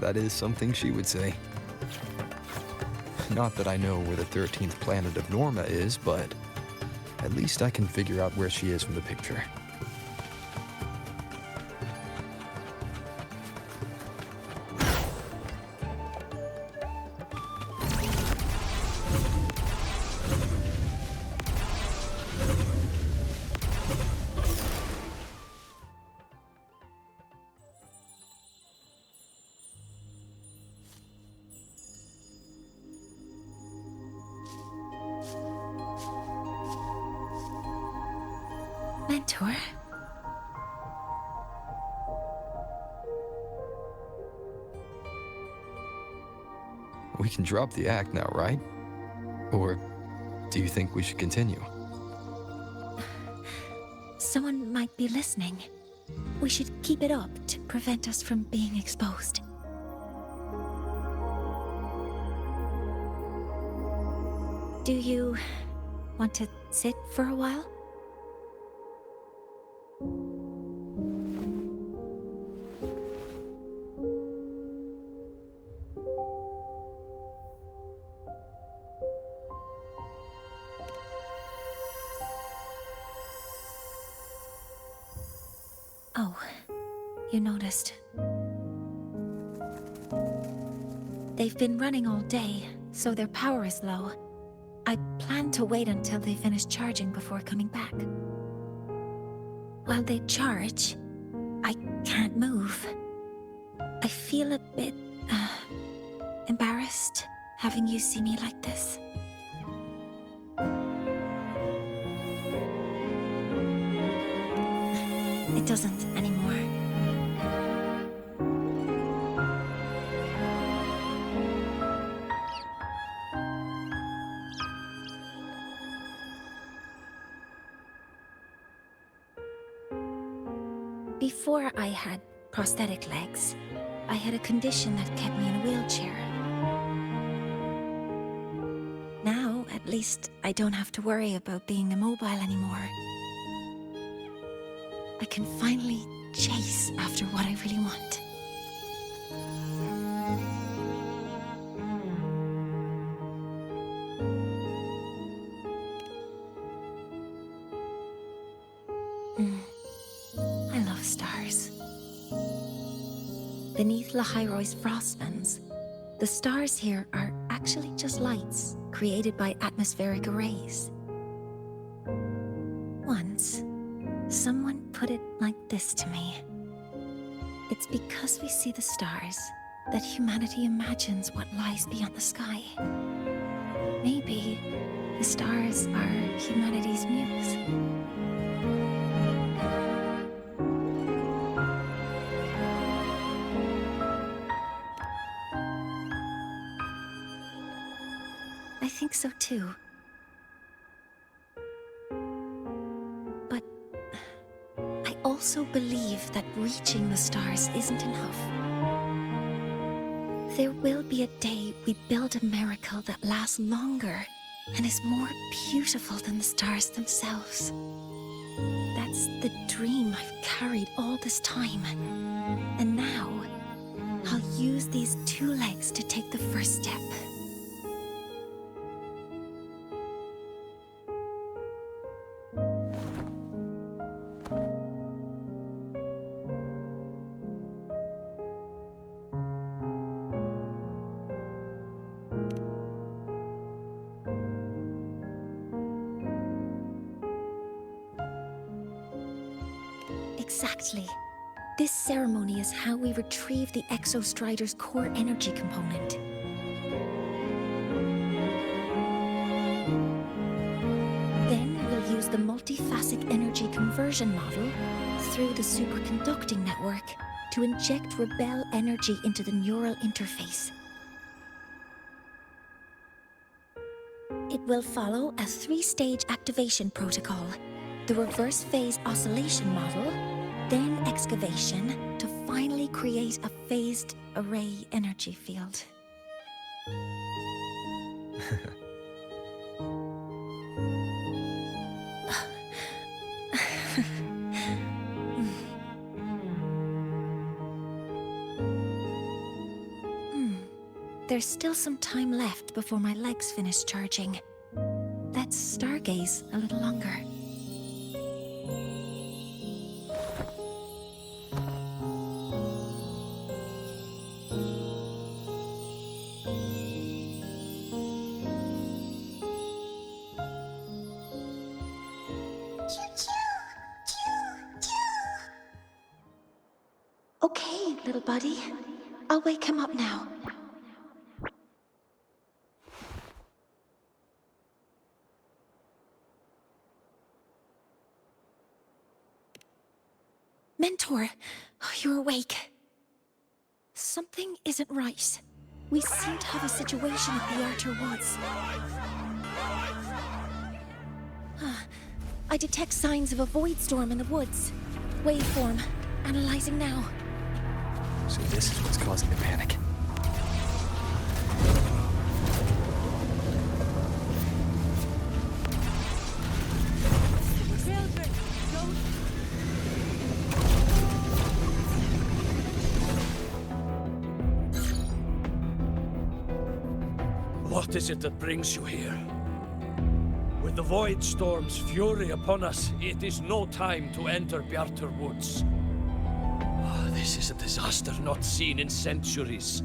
That is something she would say. Not that I know where the 13th planet of Norma is, but at least I can figure out where she is from the picture. Mentor? We can drop the act now, right? Or do you think we should continue? Someone might be listening. We should keep it up to prevent us from being exposed. Do you want to sit for a while? you noticed. They've been running all day, so their power is low. I plan to wait until they finish charging before coming back. While they charge, I can't move. I feel a bit, embarrassed having you see me like this. It doesn't anymore. Before I had prosthetic legs, I had a condition that kept me in a wheelchair. Now, at least, I don't have to worry about being immobile anymore. I can finally chase after what I really want. I love stars. Beneath Lahairoi's frostlands, the stars here are actually just lights created by atmospheric arrays. Once, someone put it like this to me. It's because we see the stars that humanity imagines what lies beyond the sky. Maybe the stars are humanity's muse. I think so too. But I also believe that reaching the stars isn't enough. There will be a day we build a miracle that lasts longer and is more beautiful than the stars themselves. That's the dream I've carried all this time. And now, I'll use these two legs to take the first step. Exactly. This ceremony is how we retrieve the Exostrider's core energy component. Then we'll use the multiphasic energy conversion model through the superconducting network to inject rebel energy into the neural interface. It will follow a 3-stage activation protocol: the reverse phase oscillation model, then excavation, to finally create a phased array energy field. There's still some time left before my legs finish charging. Let's stargaze a little longer. Okay, little buddy. I'll wake him up now. Mentor, you're awake. Something isn't right. We seem to have a situation at the Archer Woods. I detect signs of a void storm in the woods. Waveform. Analyzing now. So this is what's causing the panic. What is it that brings you here? With the Void Storm's fury upon us, it is no time to enter Bjartur Woods. This is a disaster not seen in centuries.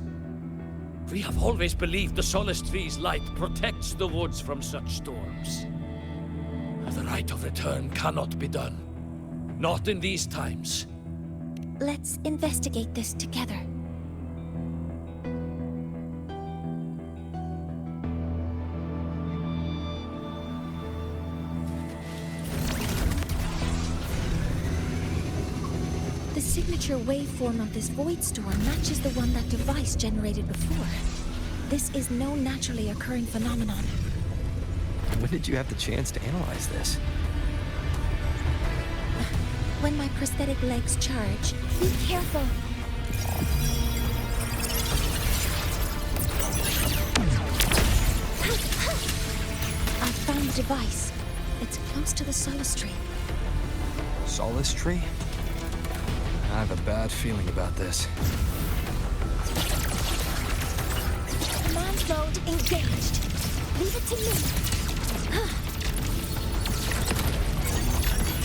We have always believed the Solace Tree's light protects the woods from such storms. The rite of return cannot be done. Not in these times. Let's investigate this together. The signature waveform of this void storm matches the one that device generated before. This is no naturally occurring phenomenon. When did you have the chance to analyze this? When my prosthetic legs charge, be careful. I found the device. It's close to the Solace Tree. Solace Tree? I have a bad feeling about this. Command mode engaged. Leave it to me.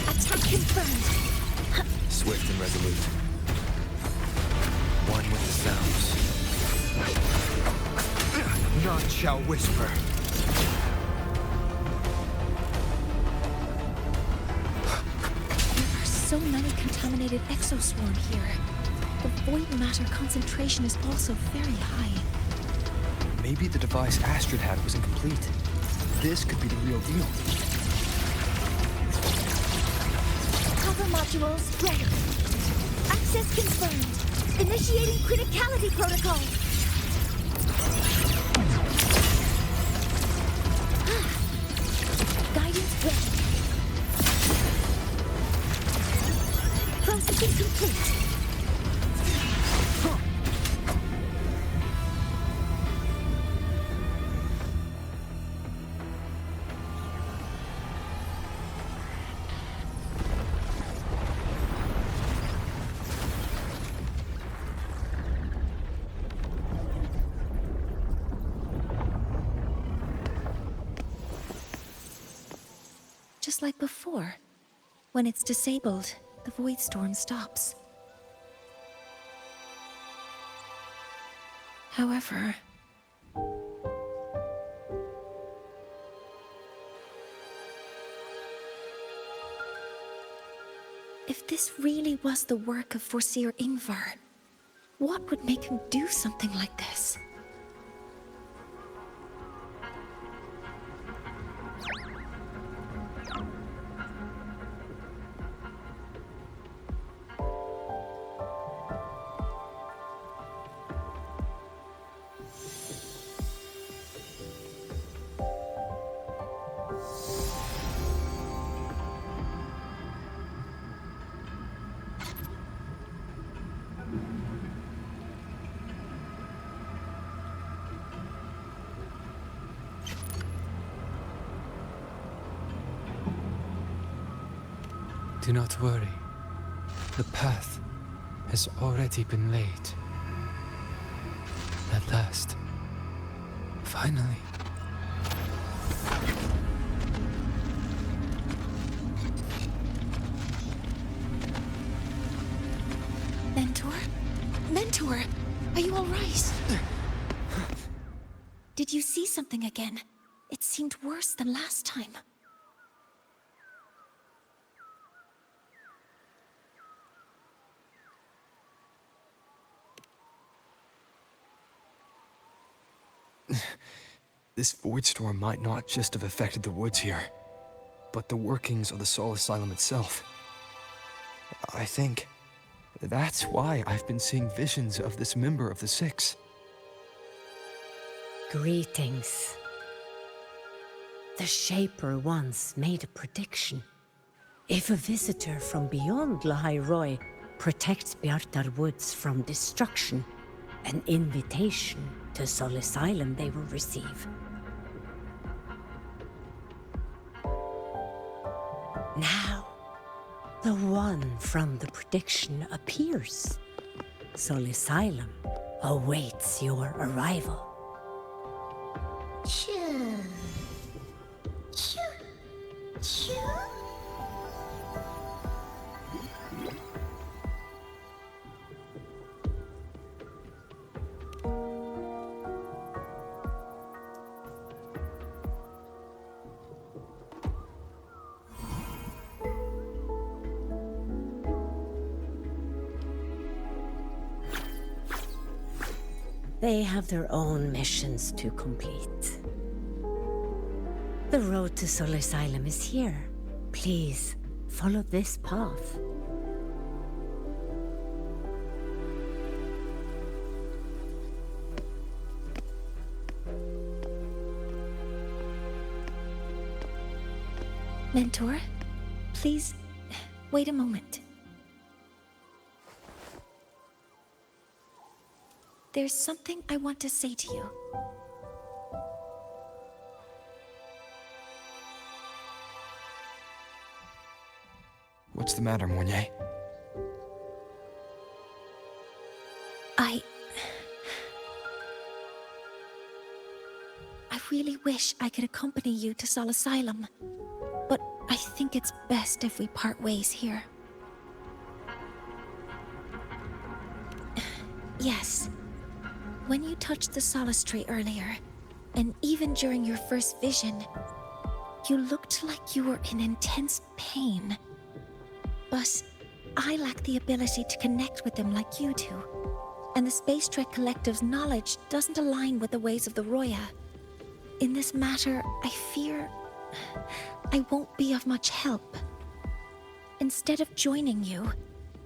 Attack confirmed. Swift and resolute. One with the sounds. None shall whisper. There are so many contaminated exoswarm here. The void matter concentration is also very high. Maybe the device Astrid had was incomplete. This could be the real deal. Cover modules ready. Access confirmed. Initiating criticality protocol. Guidance ready. Processing complete. Just like before. When it's disabled, the void storm stops. However... if this really was the work of Foreseer Ingvar, what would make him do something like this? Do not worry. The path has already been laid. At last. Finally. Mentor? Mentor! Are you alright? Did you see something again? It seemed worse than last time. This void storm might not just have affected the woods here, but the workings of the Soul Asylum itself. I think that's why I've been seeing visions of this member of the Six. Greetings. The Shaper once made a prediction. If a visitor from beyond Lahai Roy protects Bjartar Woods from destruction, an invitation to Soul Asylum they will receive. Now, the one from the prediction appears. Soul Asylum awaits your arrival. Choo. Choo. Choo. They have their own missions to complete. The road to Soul Asylum is here. Please, follow this path. Mentor, please, wait a moment. There's something I want to say to you. What's the matter, Mornier? I really wish I could accompany you to Soul Asylum, but I think it's best if we part ways here. Yes. When you touched the Solace Tree earlier, and even during your first vision, you looked like you were in intense pain. But I lack the ability to connect with them like you do, and the Space Trek Collective's knowledge doesn't align with the ways of the Roya. In this matter, I fear I won't be of much help. Instead of joining you,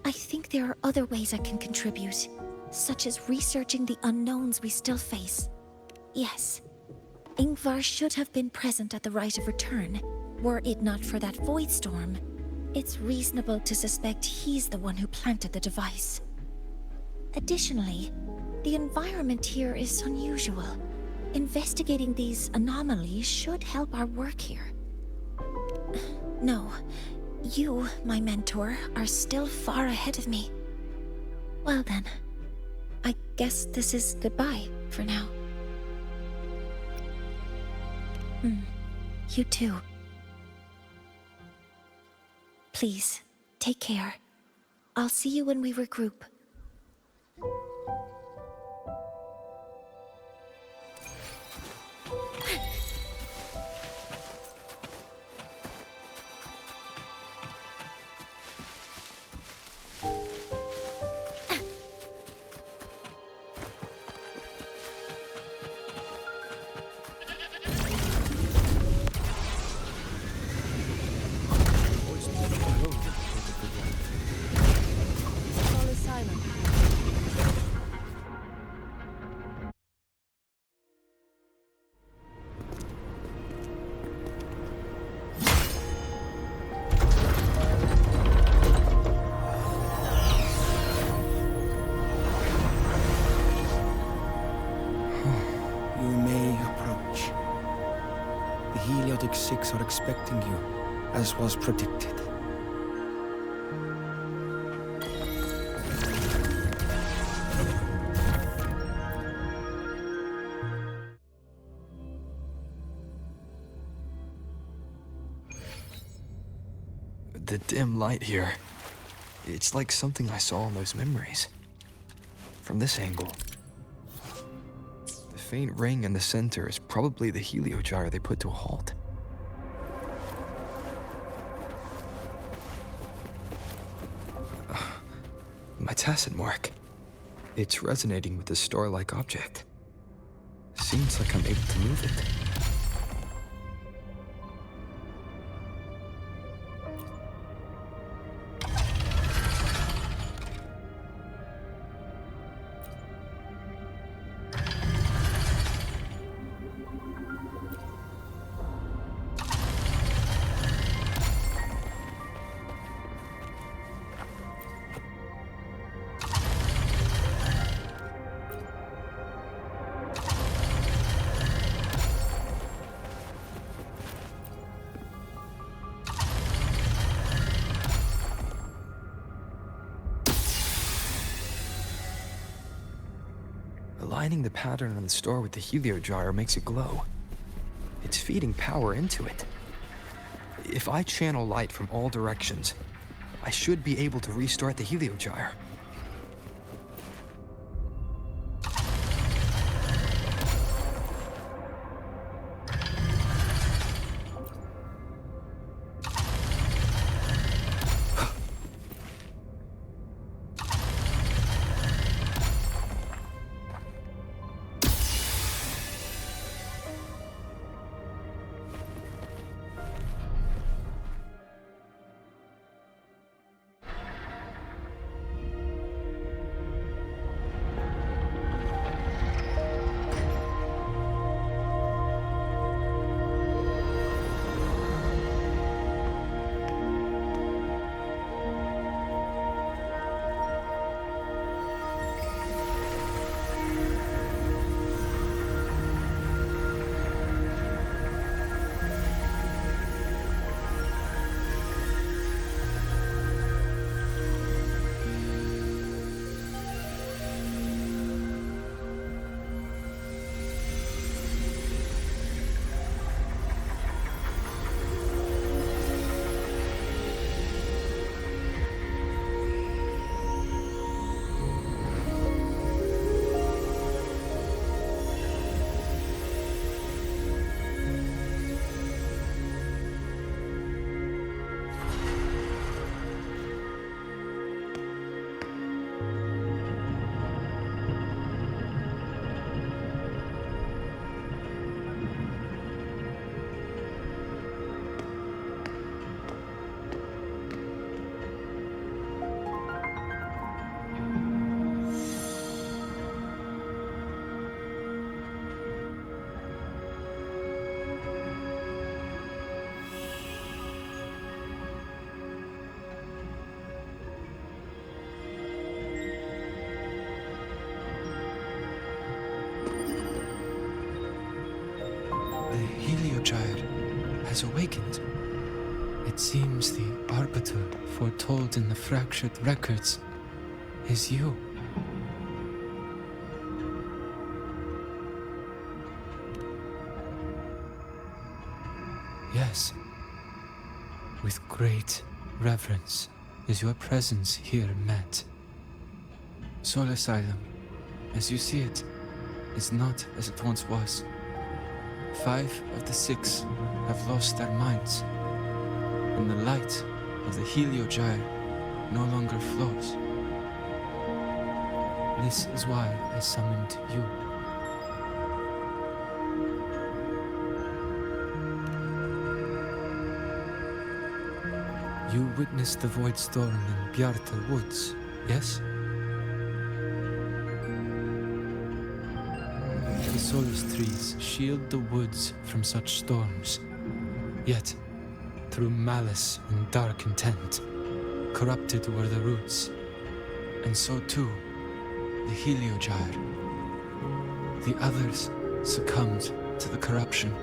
I think there are other ways I can contribute, such as researching the unknowns we still face. Yes, Ingvar should have been present at the Rite of Return. Were it not for that void storm, it's reasonable to suspect he's the one who planted the device. Additionally, the environment here is unusual. Investigating these anomalies should help our work here. No, you, my mentor, are still far ahead of me. Well then, I guess this is goodbye for now. You too. Please, take care. I'll see you when we regroup. Six are expecting you, as was predicted. The dim light here. It's like something I saw in those memories. From this angle. The faint ring in the center is probably the heliogyre they put to a halt. My tacit mark. It's resonating with the star-like object. Seems like I'm able to move it. Aligning the pattern on the star with the heliogyre makes it glow. It's feeding power into it. If I channel light from all directions, I should be able to restart the heliogyre. has awakened. It seems the Arbiter foretold in the fractured records is you. Yes. With great reverence is your presence here met. Soul Asylum, as you see it, is not as it once was. 5 of the 6 have lost their minds, and the light of the Heliogyre no longer flows. This is why I summoned you. You witnessed the void storm in Bjartar Woods, yes? The Solus trees shield the woods from such storms, yet, through malice and dark intent, corrupted were the roots, and so too, the Heliogyre. The others succumbed to the corruption.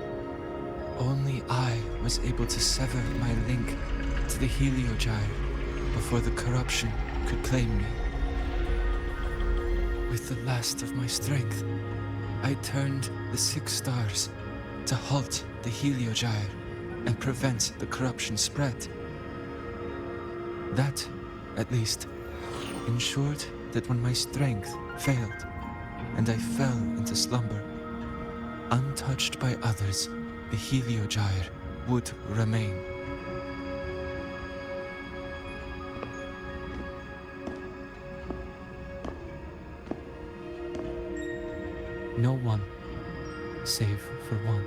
Only I was able to sever my link to the Heliogyre before the corruption could claim me. With the last of my strength, I turned the 6 stars to halt the Heliogyre and prevent the corruption spread. That, at least, ensured that when my strength failed and I fell into slumber, untouched by others, the Heliogyre would remain. No one, save for one.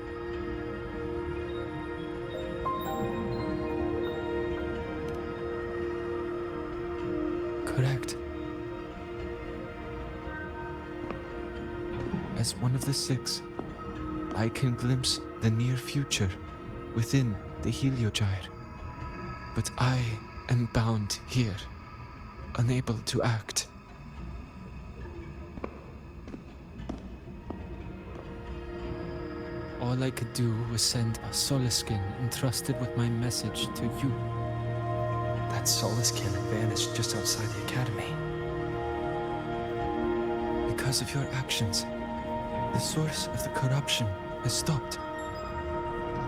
Correct. As one of the 6, I can glimpse the near future within the Heliogyre. But I am bound here, unable to act. All I could do was send a Solaskin entrusted with my message to you. That Solaskin had vanished just outside the academy. Because of your actions, the source of the corruption has stopped.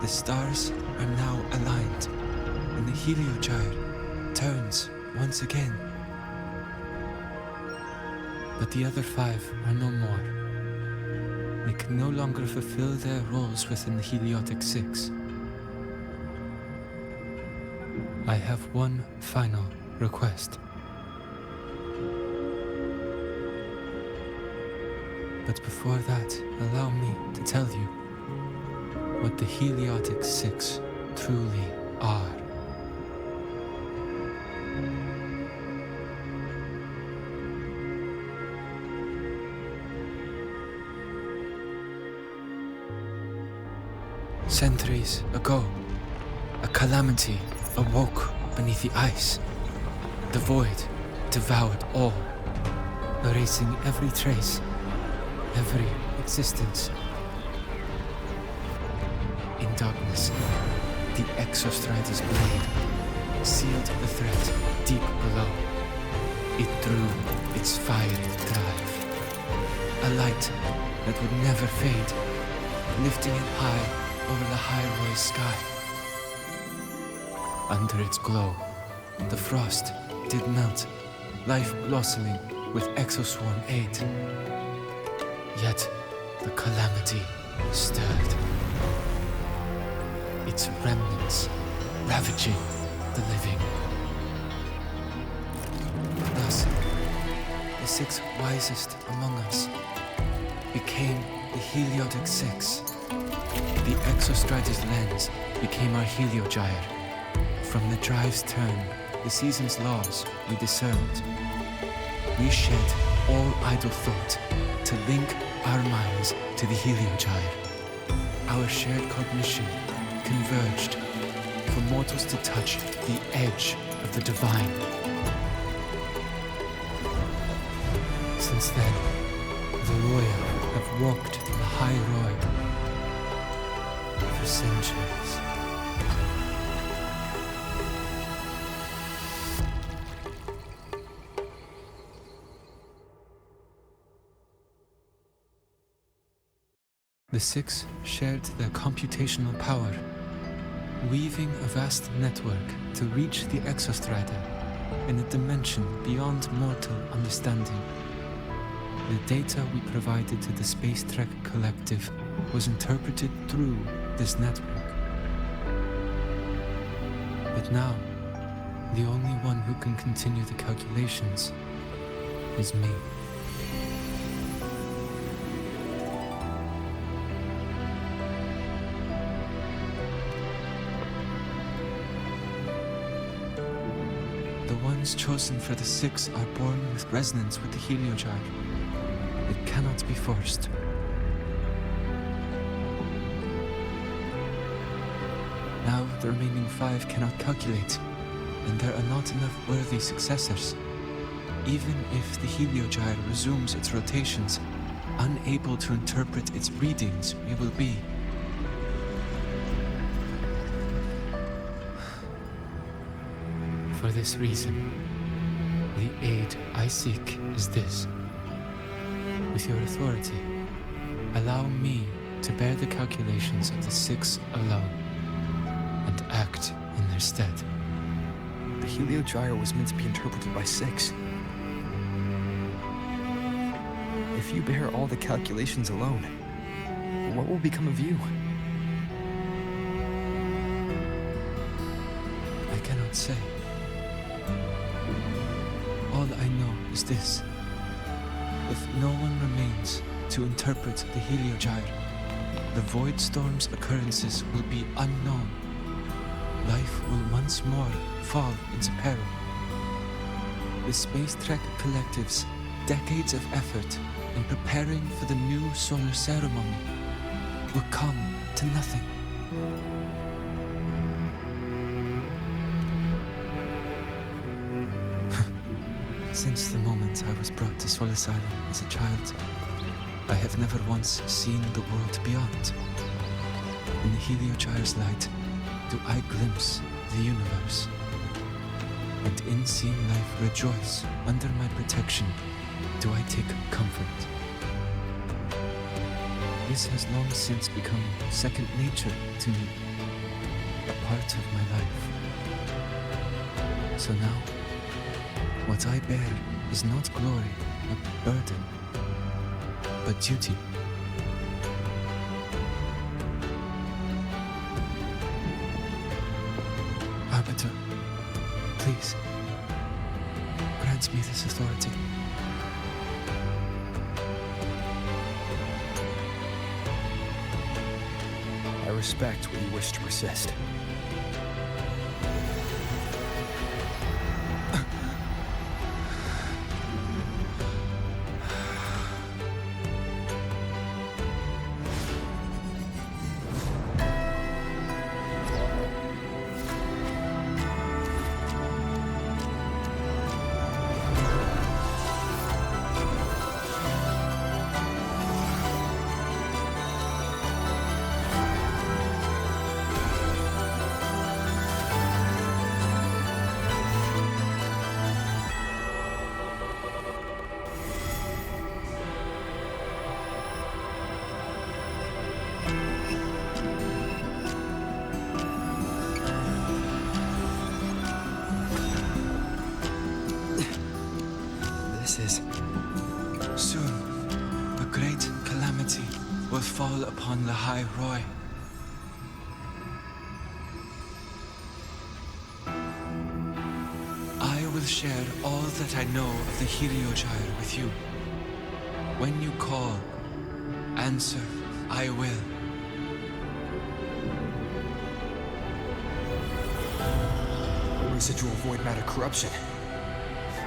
The stars are now aligned, and the Heliogyre turns once again. But the other 5 are no more. They can no longer fulfill their roles within the Heliotic 6. I have one final request. But before that, allow me to tell you what the Heliotic 6 truly are. Centuries ago, a calamity awoke beneath the ice. The void devoured all, erasing every trace, every existence. In darkness, the Exostrider's blade sealed the threat deep below. It drew its fiery drive, a light that would never fade, lifting it high over the high-rise sky. Under its glow, the frost did melt, life blossoming with exoswarm aid. Yet the calamity stirred, its remnants ravaging the living. Thus, the 6 wisest among us became the Heliotic 6. The Exostrider's lens became our Heliogyre. From the drive's turn, the season's laws we discerned. We shed all idle thought to link our minds to the Heliogyre. Our shared cognition converged for mortals to touch the edge of the divine. Since then, the royal have walked the high road for centuries. The six shared their computational power, weaving a vast network to reach the Exostrider in a dimension beyond mortal understanding. The data we provided to the Space Trek Collective was interpreted through this network. But now, the only one who can continue the calculations is me. The ones chosen for the six are born with resonance with the heliogyre. It cannot be forced. Now the remaining five cannot calculate, and there are not enough worthy successors. Even if the heliogyre resumes its rotations, unable to interpret its readings, we will be. For this reason, the aid I seek is this. With your authority, allow me to bear the calculations of the six alone, and act in their stead. The heliogyre was meant to be interpreted by six. If you bear all the calculations alone, what will become of you? I cannot say. All I know is this. If no one remains to interpret the heliogyre, the Void Storm's occurrences will be unknown. Life will once more fall into peril. The Space Trek Collective's decades of effort in preparing for the new solar ceremony will come to nothing. Since the moment I was brought to Solace Island as a child, I have never once seen the world beyond. In the heliogyre's light, do I glimpse the universe. And in seeing life rejoice under my protection, do I take comfort. This has long since become second nature to me, a part of my life. So now, what I bear is not glory or burden, but duty. Arbiter, please, grant me this authority. I respect what you wish to persist. Soon, a great calamity will fall upon the High Roy. I will share all that I know of the heliogyre with you. When you call, answer, I will. Residual void matter corruption.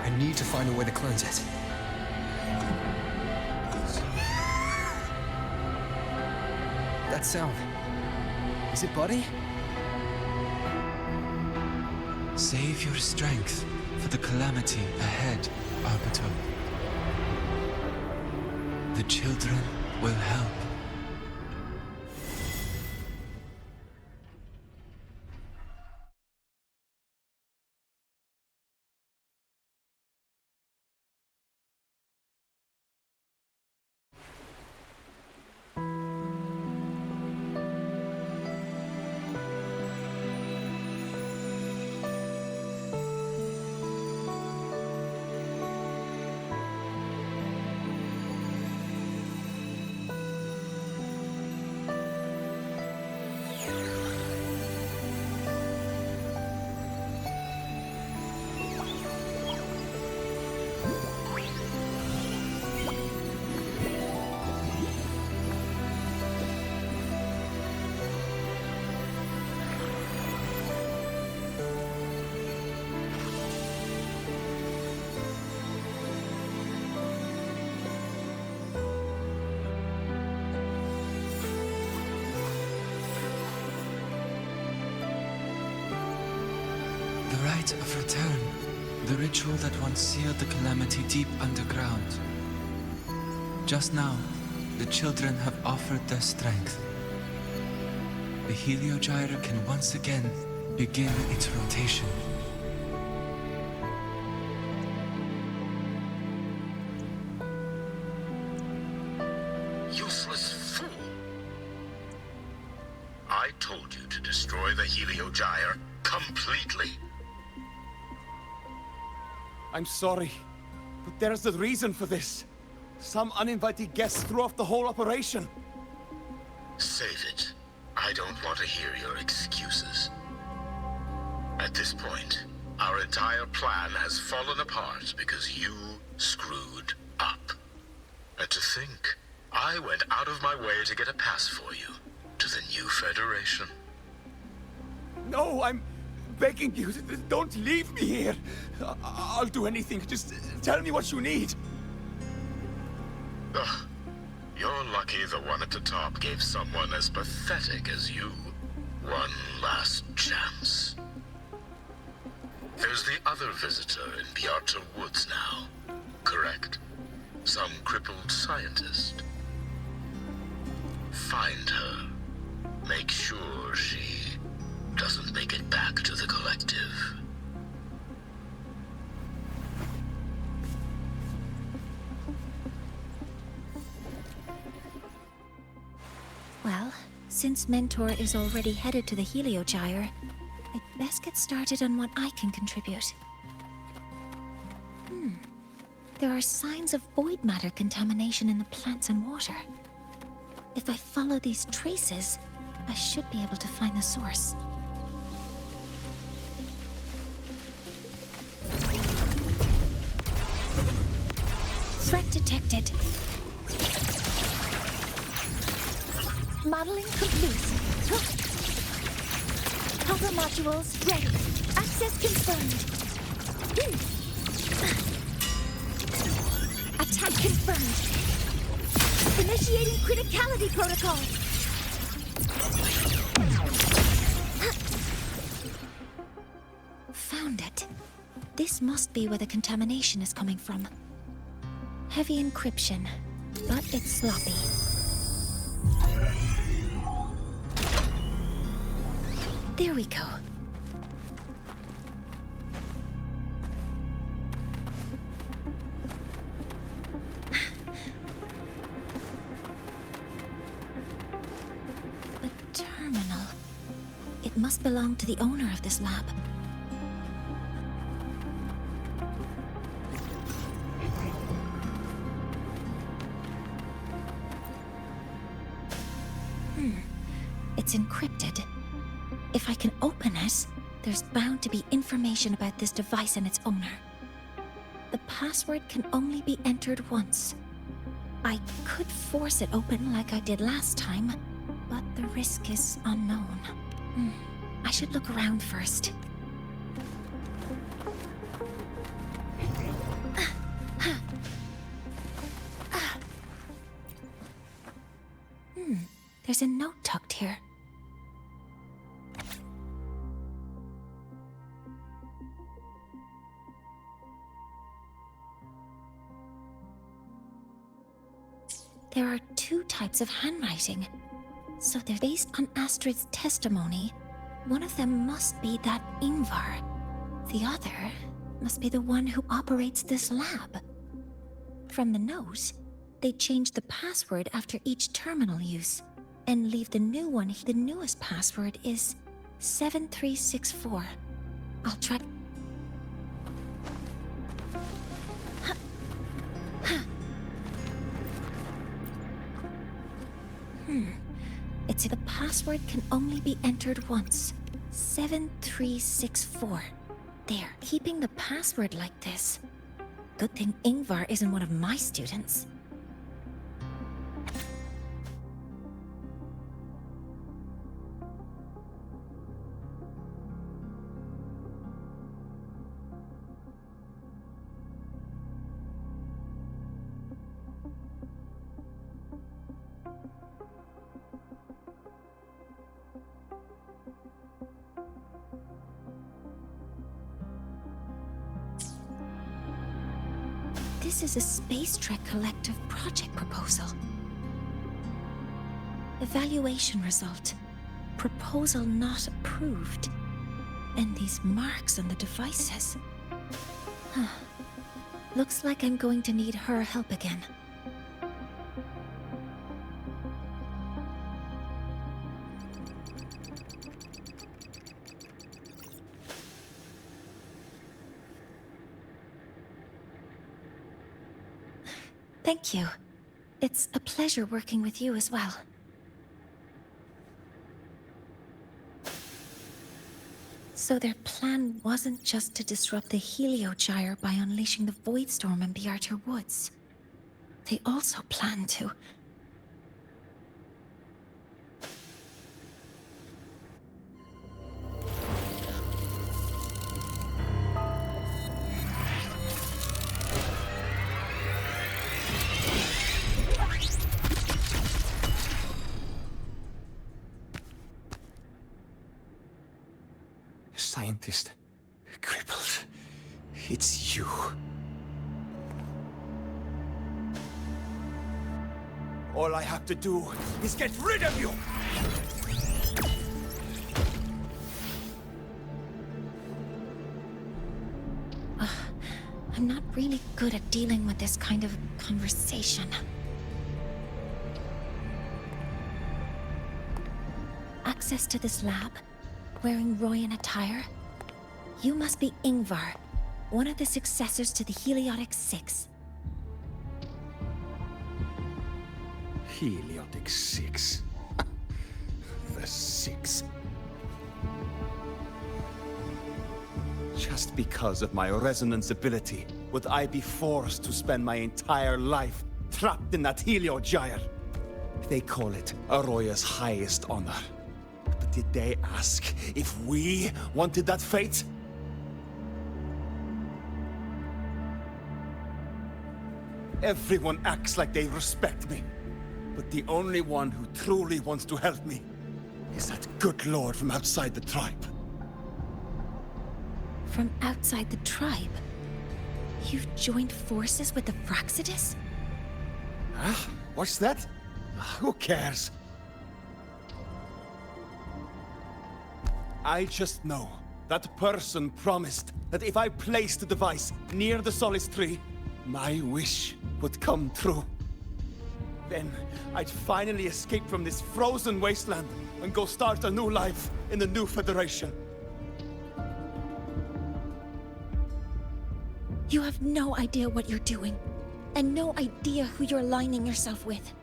I need to find a way to cleanse it. That sound. Is it Buddy? Save your strength for the calamity ahead, Arbiter. The children will help. rite of return. The ritual that once sealed the calamity deep underground. Just now, the children have offered their strength. The Heliogyre can once again begin its rotation. Useless fool! I told you to destroy the Heliogyre completely. I'm sorry, but there's a reason for this. Some uninvited guests threw off the whole operation. Save it. I don't want to hear your excuses. At this point, our entire plan has fallen apart because you screwed up. And to think, I went out of my way to get a pass for you to the new Federation. No, I'm begging you, don't leave me here. I'll do anything, just tell me what you need. Ugh. You're lucky the one at the top gave someone as pathetic as you one last chance. There's the other visitor in Bjarta Woods now, correct? Some crippled scientist. Find her. Make sure she doesn't make it back to the collective. Well, since Mentor is already headed to the Heliogyre, I'd best get started on what I can contribute. There are signs of void matter contamination in the plants and water. If I follow these traces, I should be able to find the source. Threat detected. Modeling complete. Hover modules ready. Access confirmed. Attack confirmed. Initiating criticality protocol. Found it. This must be where the contamination is coming from. Heavy encryption, but it's sloppy. There we go. A terminal. It must belong to the owner of this lab. It's encrypted. If I can open it, there's bound to be information about this device and its owner. The password can only be entered once. I could force it open like I did last time, but the risk is unknown. I should look around first. There's a note tucked here. There are two types of handwriting, so they're based on Astrid's testimony. One of them must be that Ingvar. The other must be the one who operates this lab. From the note, they changed the password after each terminal use, and leave the new one. The newest password is 7364. I'll try. It's the password can only be entered once. 7364. There, keeping the password like this. Good thing Ingvar isn't one of my students. This is a Space Trek Collective project proposal. Evaluation result. Proposal not approved. And these marks on the devices. Huh. Looks like I'm going to need her help again. Thank you. It's a pleasure working with you as well. So their plan wasn't just to disrupt the Heliogyre by unleashing the Voidstorm in Bjartur Woods. They also planned to... Scientist. Crippled. It's you. All I have to do is get rid of you! I'm not really good at dealing with this kind of conversation. Access to this lab? Wearing Royan attire? You must be Ingvar, one of the successors to the Heliotic Six. Heliotic Six. The Six. Just because of my resonance ability, would I be forced to spend my entire life trapped in that Heliogyre? They call it Aroya's highest honor. But did they ask if we wanted that fate? Everyone acts like they respect me. But the only one who truly wants to help me is that good lord from outside the tribe. From outside the tribe? You've joined forces with the Fraxidus? Huh? What's that? Who cares? I just know that person promised that if I placed the device near the Solace Tree, my wish would come true. Then I'd finally escape from this frozen wasteland and go start a new life in the new Federation. You have no idea what you're doing, and no idea who you're aligning yourself with.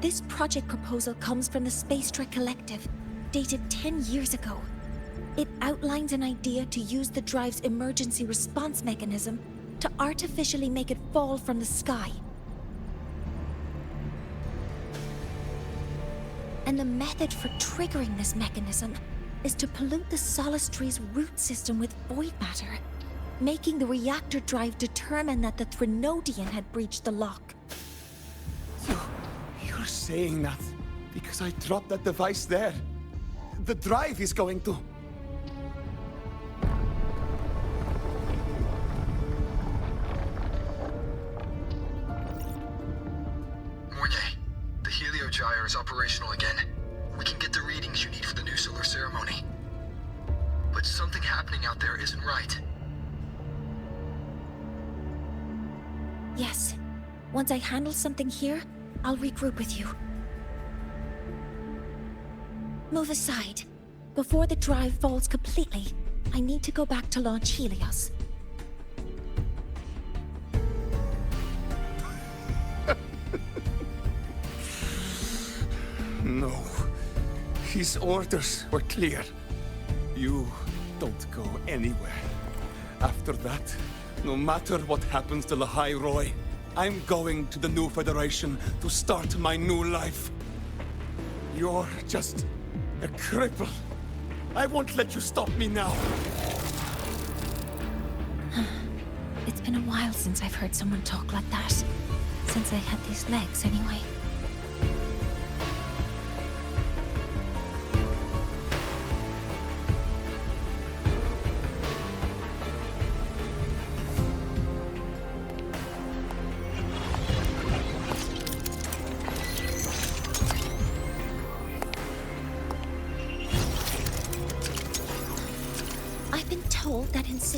This project proposal comes from the Space Trek Collective, dated 10 years ago. It outlines an idea to use the drive's emergency response mechanism to artificially make it fall from the sky. And the method for triggering this mechanism is to pollute the Solace Tree's root system with void matter, making the reactor drive determine that the Threnodian had breached the lock. You're saying that because I dropped that device there. The drive is going to... Mornier, the Heliogyre is operational again. We can get the readings you need for the new solar ceremony. But something happening out there isn't right. Yes. Once I handle something here, I'll regroup with you. Move aside. Before the drive falls completely, I need to go back to launch Helios. No. His orders were clear. You don't go anywhere. After that, no matter what happens to Lahai Roy, I'm going to the new Federation to start my new life. You're just a cripple. I won't let you stop me now. It's been a while since I've heard someone talk like that. Since I had these legs, anyway.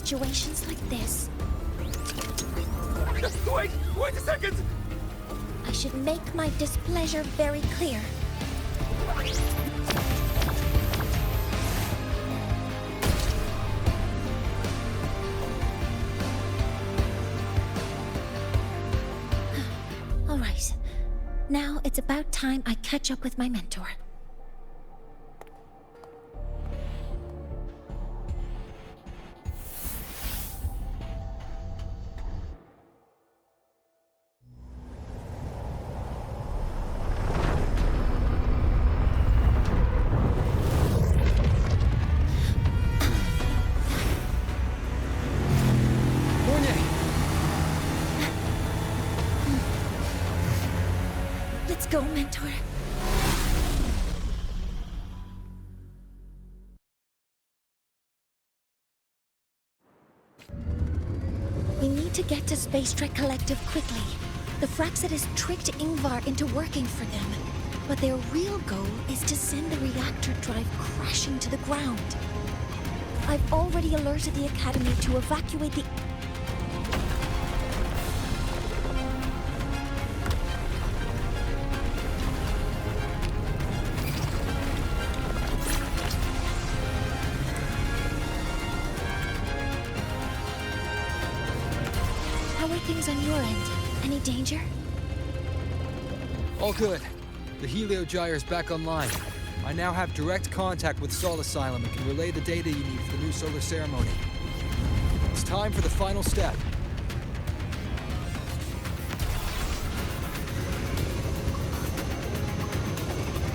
situations like this, Wait a second! I should make my displeasure very clear. All right. Now it's about time I catch up with my mentor. Let's go, mentor. We need to get to Space Trek Collective quickly. The Fraxidus tricked Ingvar into working for them, but their real goal is to send the reactor drive crashing to the ground. I've already alerted the Academy to evacuate the... How are things on your end? Any danger? All good. The Heliogyre is back online. I now have direct contact with Sol Asylum and can relay the data you need for the new solar ceremony. It's time for the final step.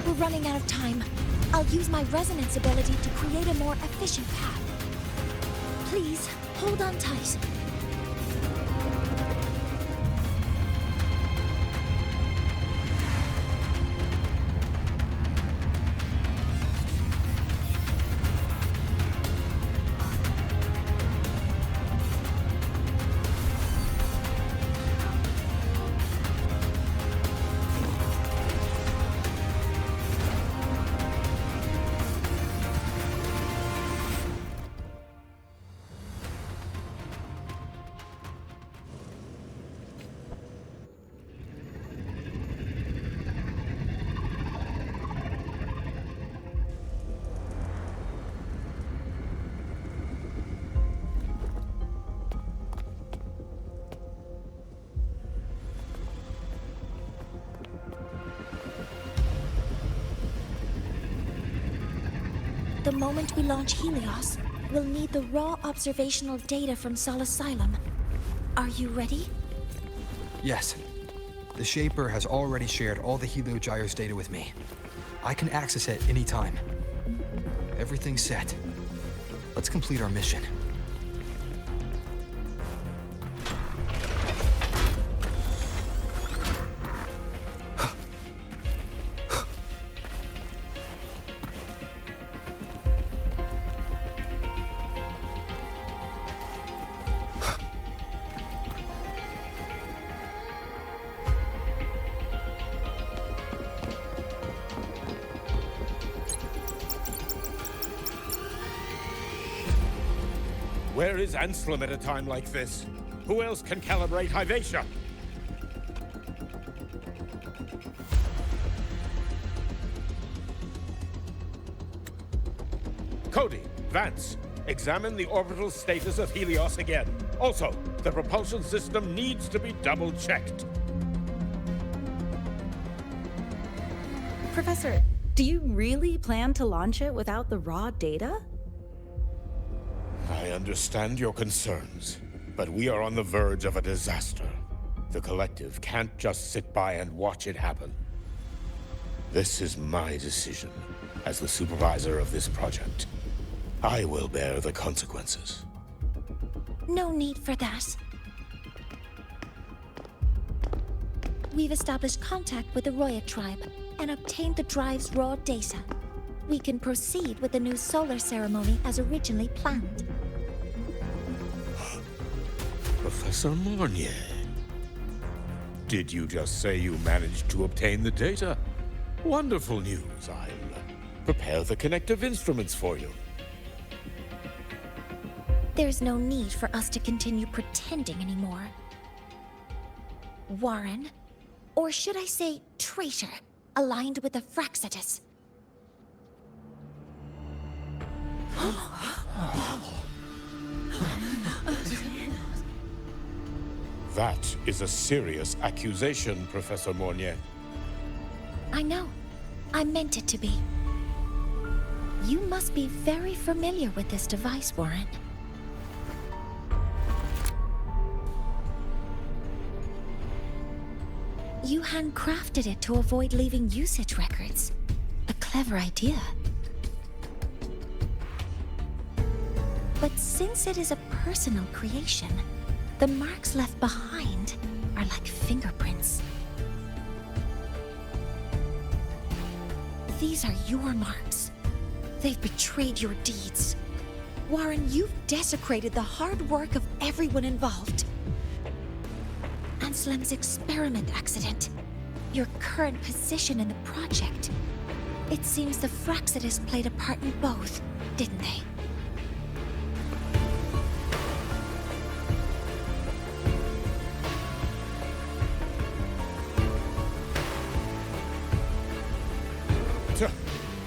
We're running out of time. I'll use my resonance ability to create a more efficient path. Please, hold on tight. The moment we launch Helios, we'll need the raw observational data from Sol Asylum. Are you ready? Yes. The Shaper has already shared all the Heliogyre's data with me. I can access it anytime. Everything's set. Let's complete our mission. Where is Anselm at a time like this? Who else can calibrate Hyvatia? Cody, Vance, examine the orbital status of Helios again. Also, the propulsion system needs to be double-checked. Professor, do you really plan to launch it without the raw data? I understand your concerns, but we are on the verge of a disaster. The Collective can't just sit by and watch it happen. This is my decision as the supervisor of this project. I will bear the consequences. No need for that. We've established contact with the Roya tribe and obtained the drive's raw data. We can proceed with the new solar ceremony as originally planned. Professor Mornier, did you just say you managed to obtain the data? Wonderful news. I'll prepare the connective instruments for you. There's no need for us to continue pretending anymore. Warren, or should I say traitor, aligned with the Fraxidus. That is a serious accusation, Professor Mornier. I know. I meant it to be. You must be very familiar with this device, Warren. You handcrafted it to avoid leaving usage records. A clever idea. But since it is a personal creation, the marks left behind are like fingerprints. These are your marks. They've betrayed your deeds. Warren, you've desecrated the hard work of everyone involved. Anselm's experiment accident, your current position in the project. It seems the Fraxidus played a part in both, didn't they?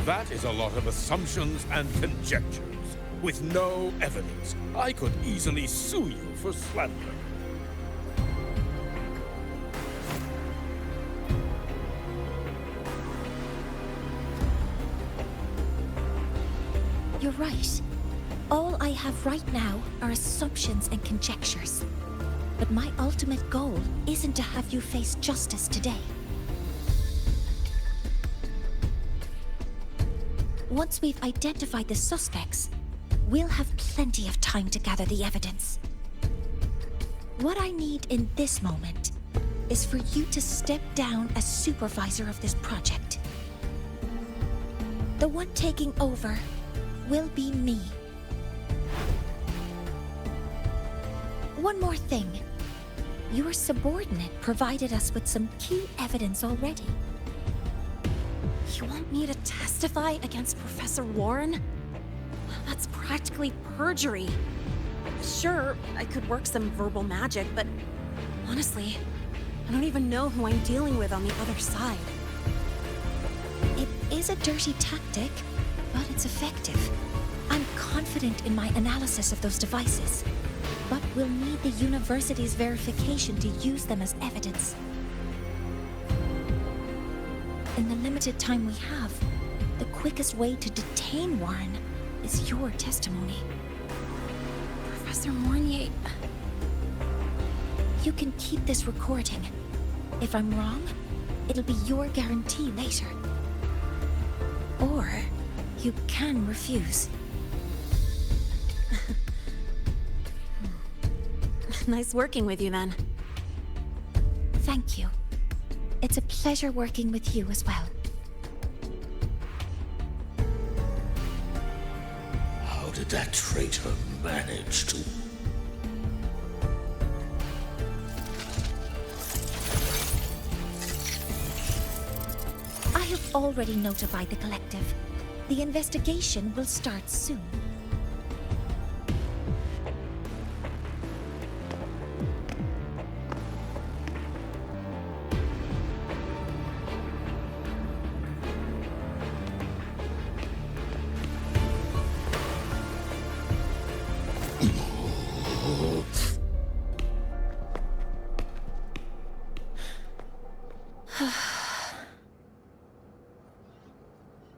That is a lot of assumptions and conjectures, with no evidence. I could easily sue you for slander. You're right. All I have right now are assumptions and conjectures. But my ultimate goal isn't to have you face justice today. Once we've identified the suspects, we'll have plenty of time to gather the evidence. What I need in this moment is for you to step down as supervisor of this project. The one taking over will be me. One more thing. Your subordinate provided us with some key evidence already. You want me to testify against Professor Warren? That's practically perjury. Sure, I could work some verbal magic, but honestly, I don't even know who I'm dealing with on the other side. It is a dirty tactic, but it's effective. I'm confident in my analysis of those devices, but we'll need the university's verification to use them as evidence. In the limited time we have, the quickest way to detain Warren is your testimony. Professor Mornier... You can keep this recording. If I'm wrong, it'll be your guarantee later. Or you can refuse. Nice working with you, then. Thank you. It's a pleasure working with you as well. How did that traitor manage to... I have already notified the collective. The investigation will start soon.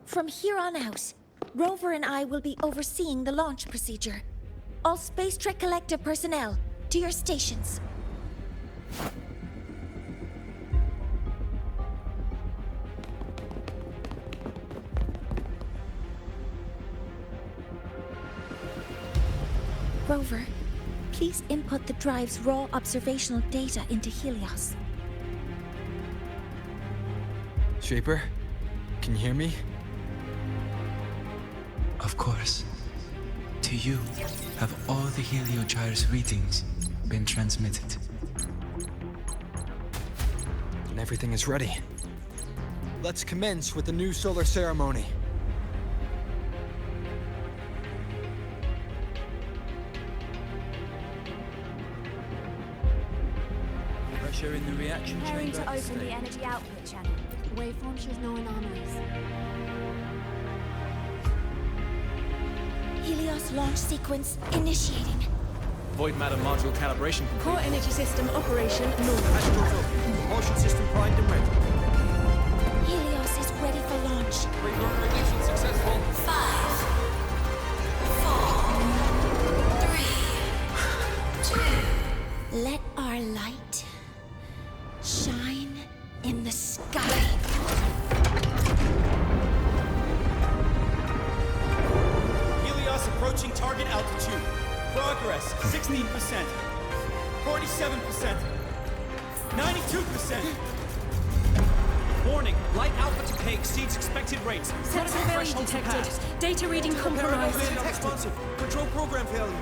From here on out, Rover and I will be overseeing the launch procedure. All Space Trek Collective personnel, to your stations. Rover, please input the drive's raw observational data into Helios. Shaper, can you hear me? Of course. To you, have all the Heliogyre's readings been transmitted? And everything is ready. Let's commence with the new solar ceremony. pressure in the reaction Preparing chamber. to open the energy output channel. Waveform shows no anomalies. Helios launch sequence initiating. Void matter module calibration complete. Core energy system operation normal. Astrals open. Propulsion system primed and ready. Helios is ready for launch. Reburner ignition successful. 5, 4, 3, 2. Let our light shine in the sky. Helios approaching target altitude. Progress 16%. 47%. 92%. Warning, light alpha decay exceeds expected rates. Sensor failure detected. Data reading compromised. Responsive. Control program failure.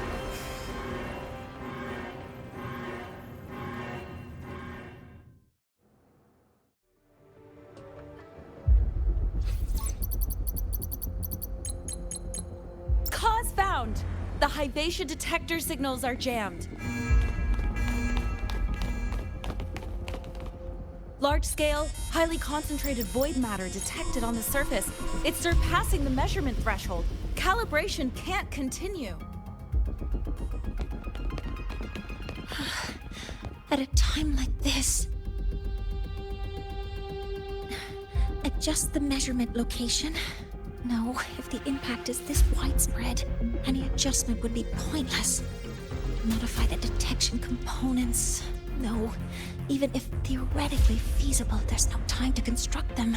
Cause found! The Hyvatia detector signals are jammed. Large-scale, highly concentrated void matter detected on the surface. It's surpassing the measurement threshold. Calibration can't continue. At a time like this, adjust the measurement location. No, if the impact is this widespread, any adjustment would be pointless. Modify the detection components. No, even if theoretically feasible, there's no time to construct them.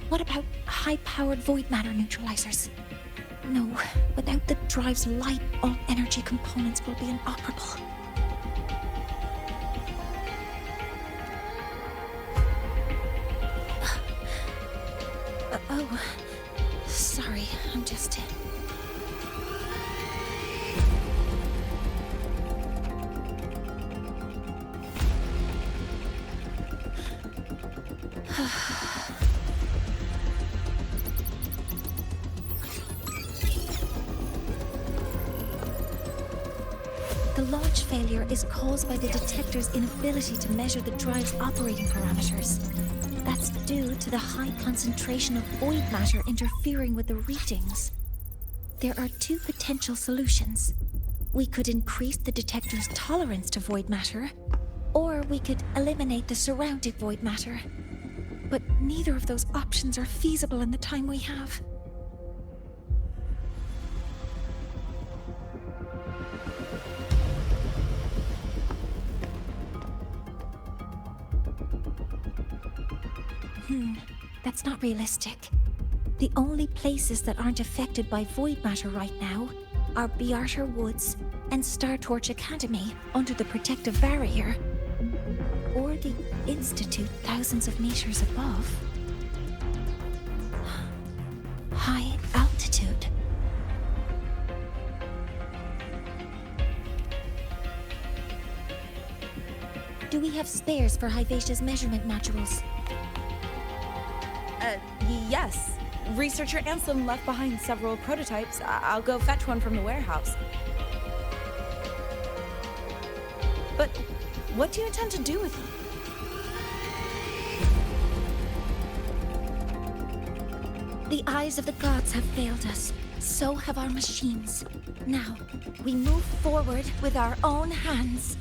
What about high-powered void matter neutralizers? No, without the drive's light, all energy components will be inoperable. Oh, sorry, I'm just... The launch failure is caused by the detector's inability to measure the drive's operating parameters. That's due to the high concentration of void matter interfering with the readings. There are two potential solutions. We could increase the detector's tolerance to void matter, or we could eliminate the surrounding void matter. But neither of those options are feasible in the time we have. That's not realistic. The only places that aren't affected by void matter right now are Bearter Woods and Star Torch Academy under the protective barrier, or the Institute thousands of meters above. High altitude. Do we have spares for Hyvatia's measurement modules? Yes. Researcher Anselm left behind several prototypes. I'll go fetch one from the warehouse. But what do you intend to do with them? The eyes of the gods have failed us. So have our machines. Now, we move forward with our own hands.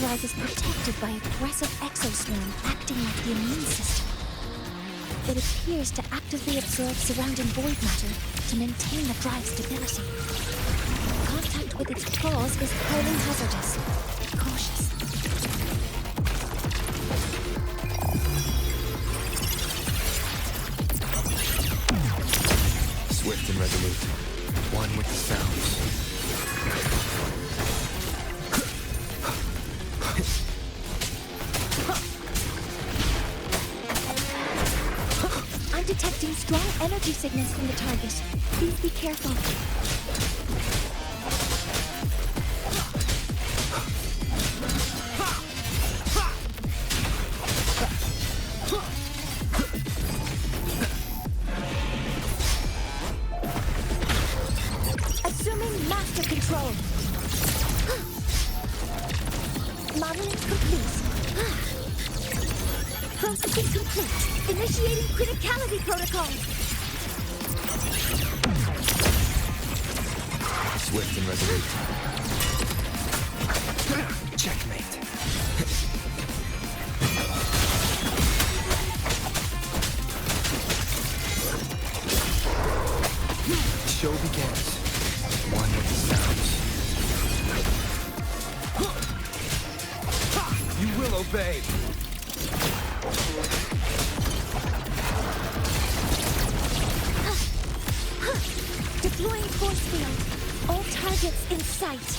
Drive is protected by aggressive exoswarm acting like the immune system. It appears to actively absorb surrounding void matter to maintain the drive's stability. Contact with its claws is highly hazardous. Be cautious. Swift and resolute. One with the sounds. I'm detecting strong energy signals from the target. Please be careful. Assuming master control. Modeling complete. Processing complete. Initiating criticality protocol. Swift and resolute. Checkmate. The show begins. One with the sounds. You will obey. Deploying force field. All targets in sight.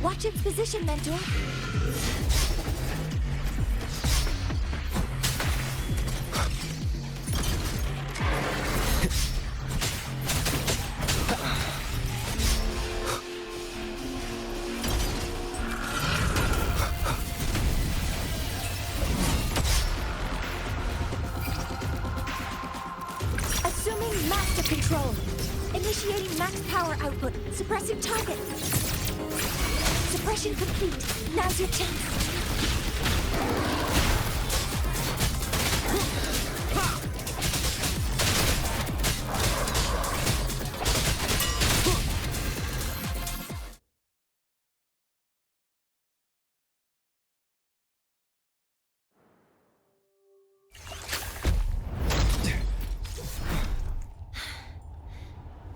Watch its position, Mentor. Assuming master control. Initiating max power output. Suppressing target. Suppression complete. Now's your chance.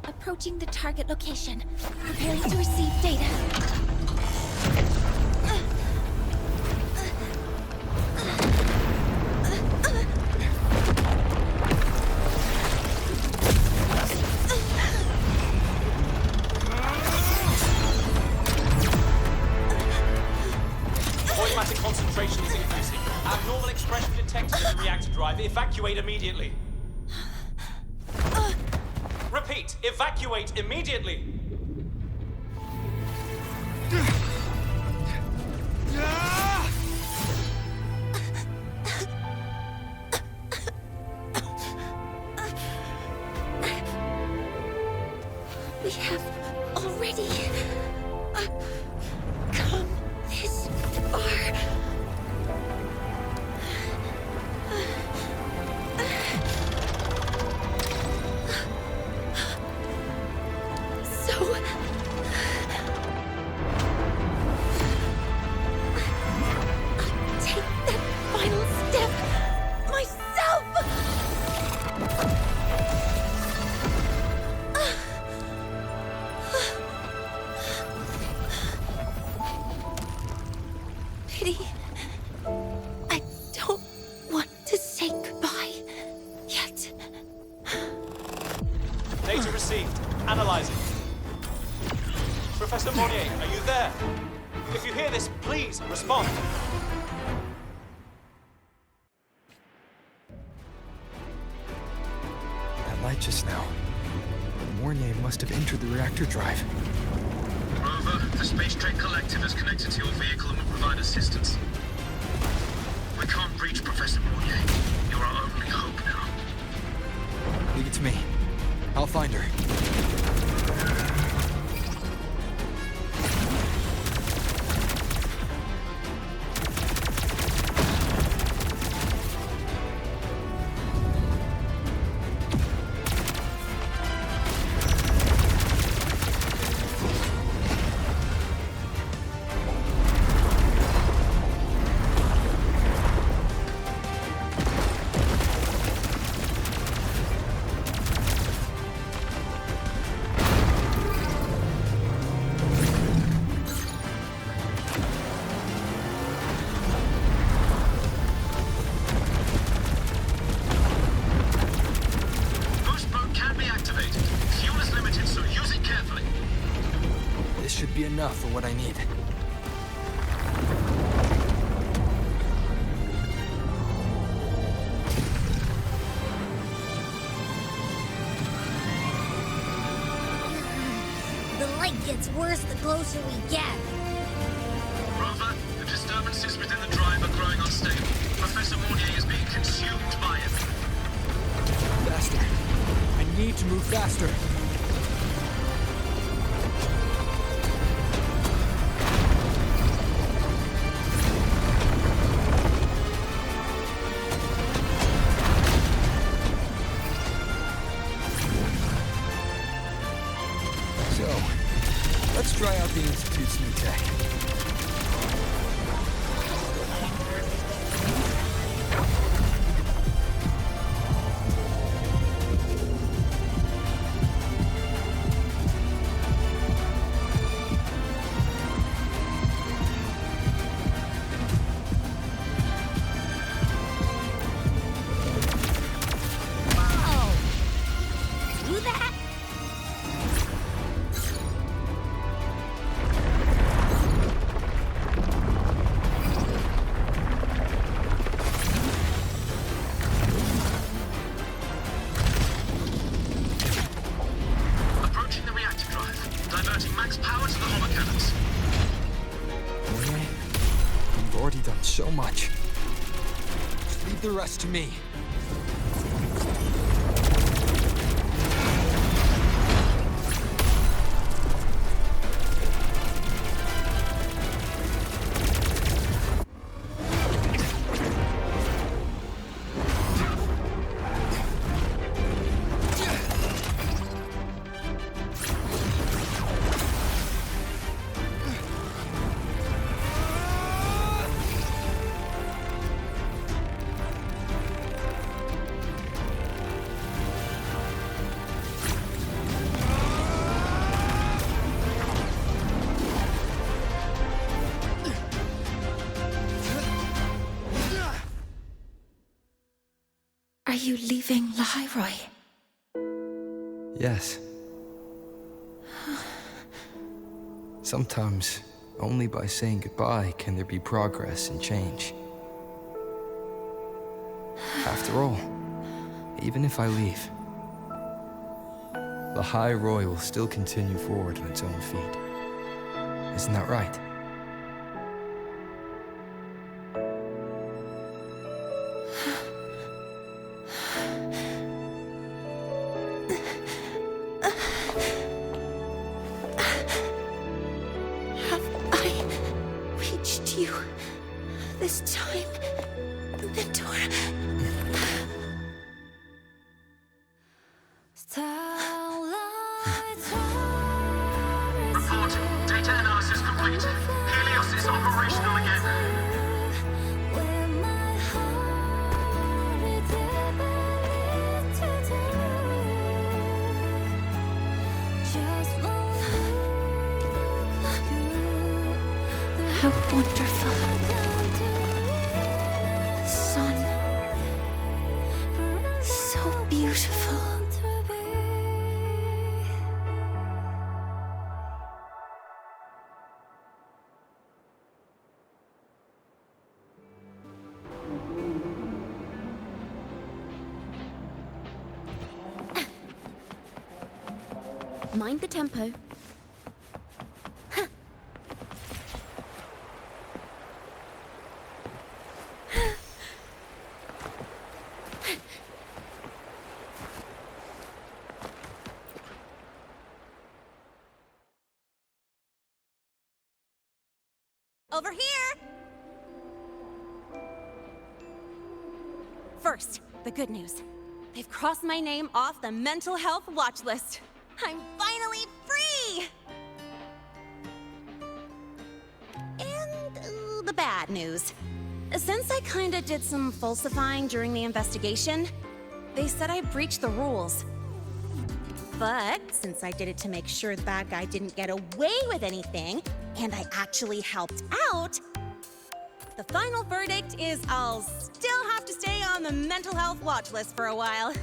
Approaching the target location. Preparing to receive data. Automatic concentration is increasing. Abnormal expression detected in the reactor drive. Evacuate immediately. Repeat, evacuate immediately. We have already come this far. So I'll take that final step myself. Pity. I don't want to say goodbye yet. Data received. Analyzing. Professor Monnier, are you there? If you hear this, please respond. That light just now. Mornier must have entered the reactor drive. Rover, the Space Trek Collective has connected to your vehicle and will provide assistance. We can't reach Professor Monnier. You're our only hope now. Leave it to me. I'll find her. be enough for what I need. The light gets worse the closer we get. Rover, the disturbances within the drive are growing unstable. Professor Mornier is being consumed by it. Faster. I need to move faster. So, let's try out the Institute's new tech. So much. Just leave the rest to me. Are you leaving Lahairoi? Yes. Sometimes, only by saying goodbye can there be progress and change. After all, even if I leave, Lahairoi will still continue forward on its own feet. Isn't that right? This time, Mentor. Report. Data analysis complete. Helios is operational again. How wonderful. Sun. So beautiful. Mind the tempo. Over here! First, the good news. They've crossed my name off the mental health watch list. I'm finally free! And the bad news. Since I kinda did some falsifying during the investigation, they said I breached the rules. But since I did it to make sure the bad guy didn't get away with anything, and I actually helped out, the final verdict is I'll still have to stay on the mental health watch list for a while.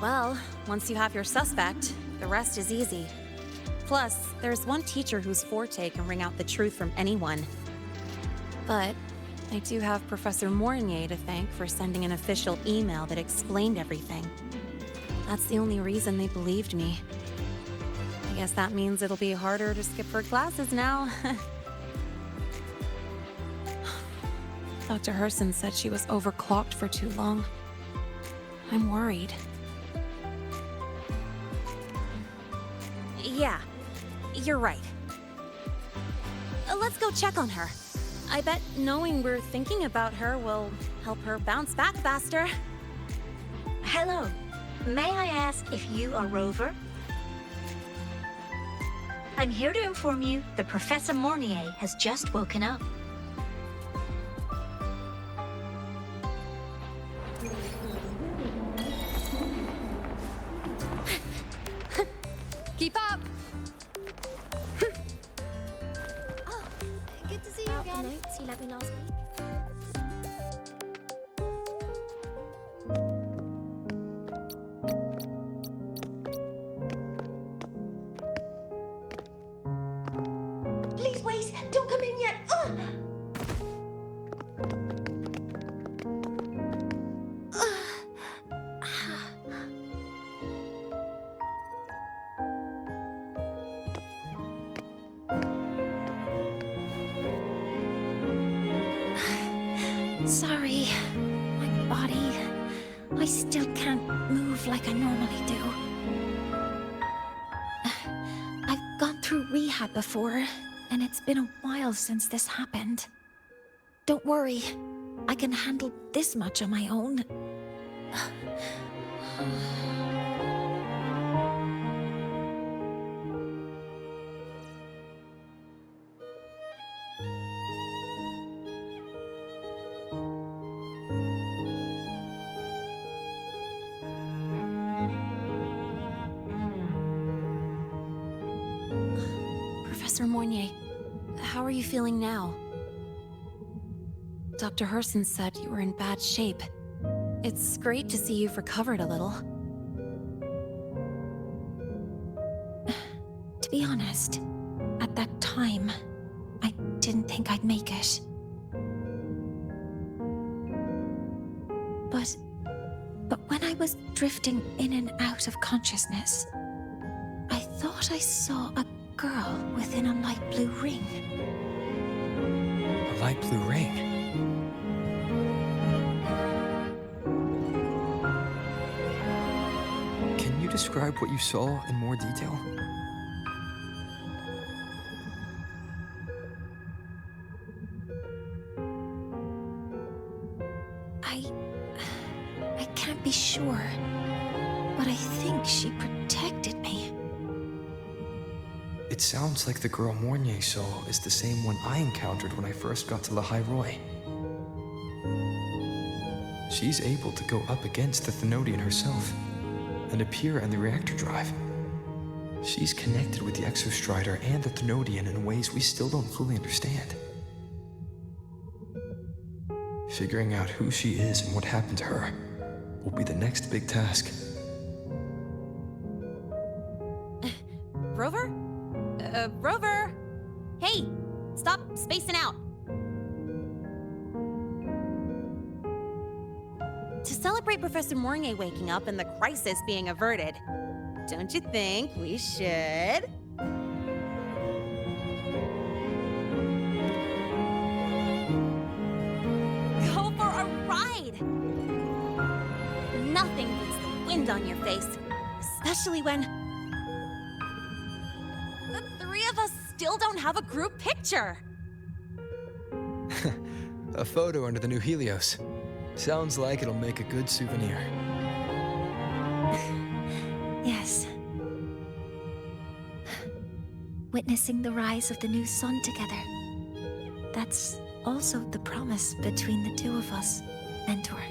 Well, once you have your suspect, the rest is easy. Plus, there's one teacher whose forte can wring out the truth from anyone. But I do have Professor Mornier to thank for sending an official email that explained everything. That's the only reason they believed me. I guess that means it'll be harder to skip her classes now. Dr. Herson said she was overclocked for too long. I'm worried. Yeah, you're right. Let's go check on her. I bet knowing we're thinking about her will help her bounce back faster. Hello. May I ask if you are Rover? I'm here to inform you that Professor Mornier has just woken up. Keep up! Oh, good to see you again. The notes you left me last week. Please wait! Don't come in yet! Sorry. My body. I still can't move like I normally do. I've gone through rehab before, and it's been a while since this happened. Don't worry. I can handle this much on my own. Professor Mornier, how are you feeling now? Dr. Herson said you were in bad shape. It's great to see you've recovered a little. To be honest, at that time, I didn't think I'd make it. But when I was drifting in and out of consciousness, I thought I saw a girl within a light blue ring. A light blue ring? Can you describe what you saw in more detail? I can't be sure, but I think she protected me. It sounds like the girl Mornier saw is the same one I encountered when I first got to La Roy. She's able to go up against the Thenodian herself and appear in the reactor drive. She's connected with the Exostrider and the Thenodian in ways we still don't fully understand. Figuring out who she is and what happened to her will be the next big task. Rover? Rover! Hey, stop spacing out. To celebrate Professor Mornier waking up and the crisis being averted, don't you think we should? Go for a ride! Nothing beats the wind on your face, especially when the three of us still don't have a group picture. A photo under the new Helios. Sounds like it'll make a good souvenir. Yes. Witnessing the rise of the new sun together. That's also the promise between the two of us, Mentor.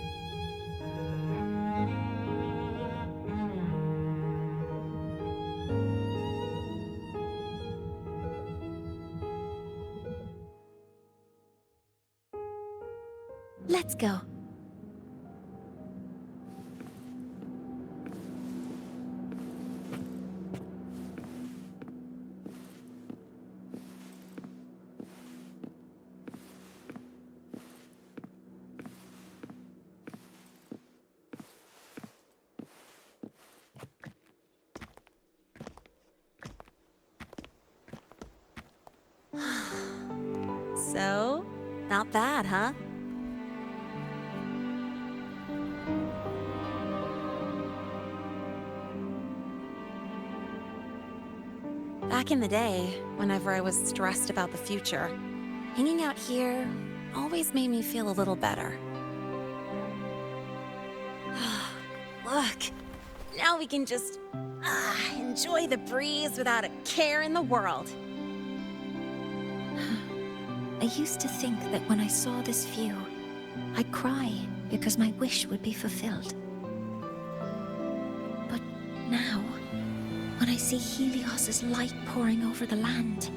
Let's go. So, not bad, huh? Back in the day, whenever I was stressed about the future, hanging out here always made me feel a little better. Look, now we can just enjoy the breeze without a care in the world. I used to think that when I saw this view, I'd cry because my wish would be fulfilled. But now, when I see Helios's light pouring over the land,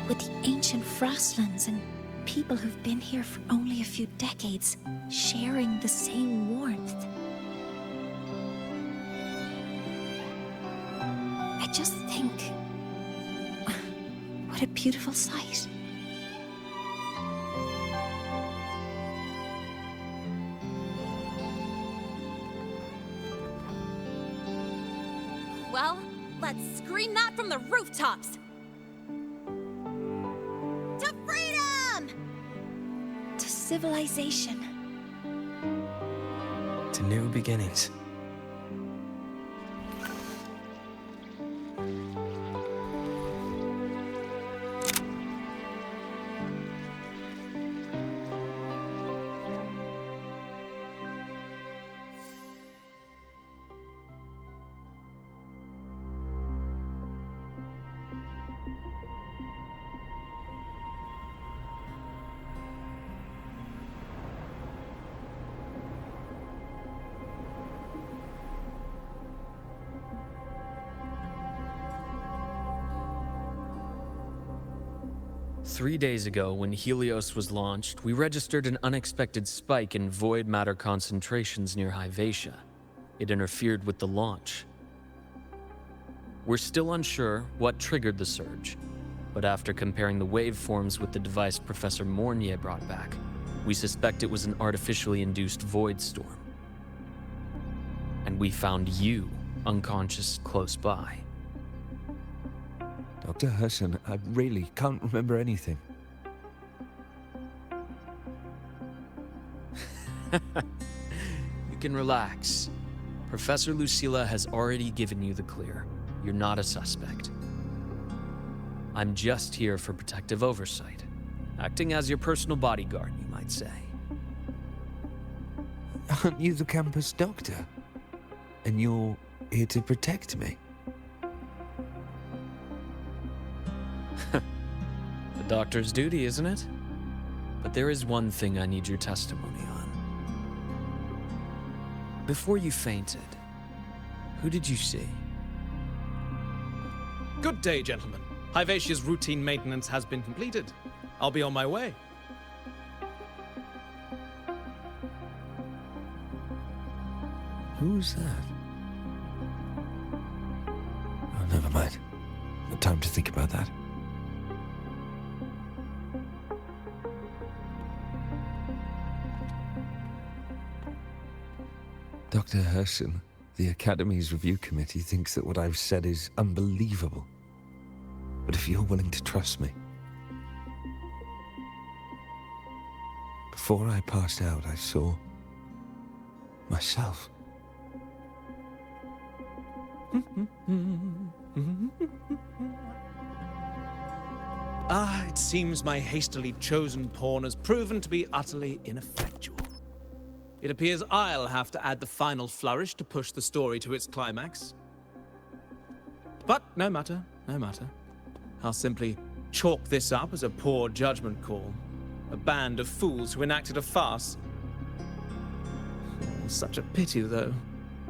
with the ancient frostlands and people who've been here for only a few decades sharing the same warmth, I just think, what a beautiful sight. Well, let's scream that from the rooftops! To freedom! To civilization. To new beginnings. Three days ago, when Helios was launched, we registered an unexpected spike in void matter concentrations near Hyvatia. It interfered with the launch. We're still unsure what triggered the surge, but after comparing the waveforms with the device Professor Mornier brought back, we suspect it was an artificially induced void storm. And we found you unconscious close by. Dr. Herson, I really can't remember anything. You can relax. Professor Lucilla has already given you the clear. You're not a suspect. I'm just here for protective oversight, acting as your personal bodyguard, you might say. Aren't you the campus doctor? And you're here to protect me? The doctor's duty, isn't it? But there is one thing I need your testimony on. Before you fainted, who did you see? Good day, gentlemen. Hyvatia's routine maintenance has been completed. I'll be on my way. Who's that? Oh, never mind. No time to think about that. Dr. Herson, the Academy's review committee thinks that what I've said is unbelievable. But if you're willing to trust me... Before I passed out, I saw... myself. It seems my hastily chosen pawn has proven to be utterly ineffectual. It appears I'll have to add the final flourish to push the story to its climax. But no matter, no matter. I'll simply chalk this up as a poor judgment call. A band of fools who enacted a farce. Such a pity, though.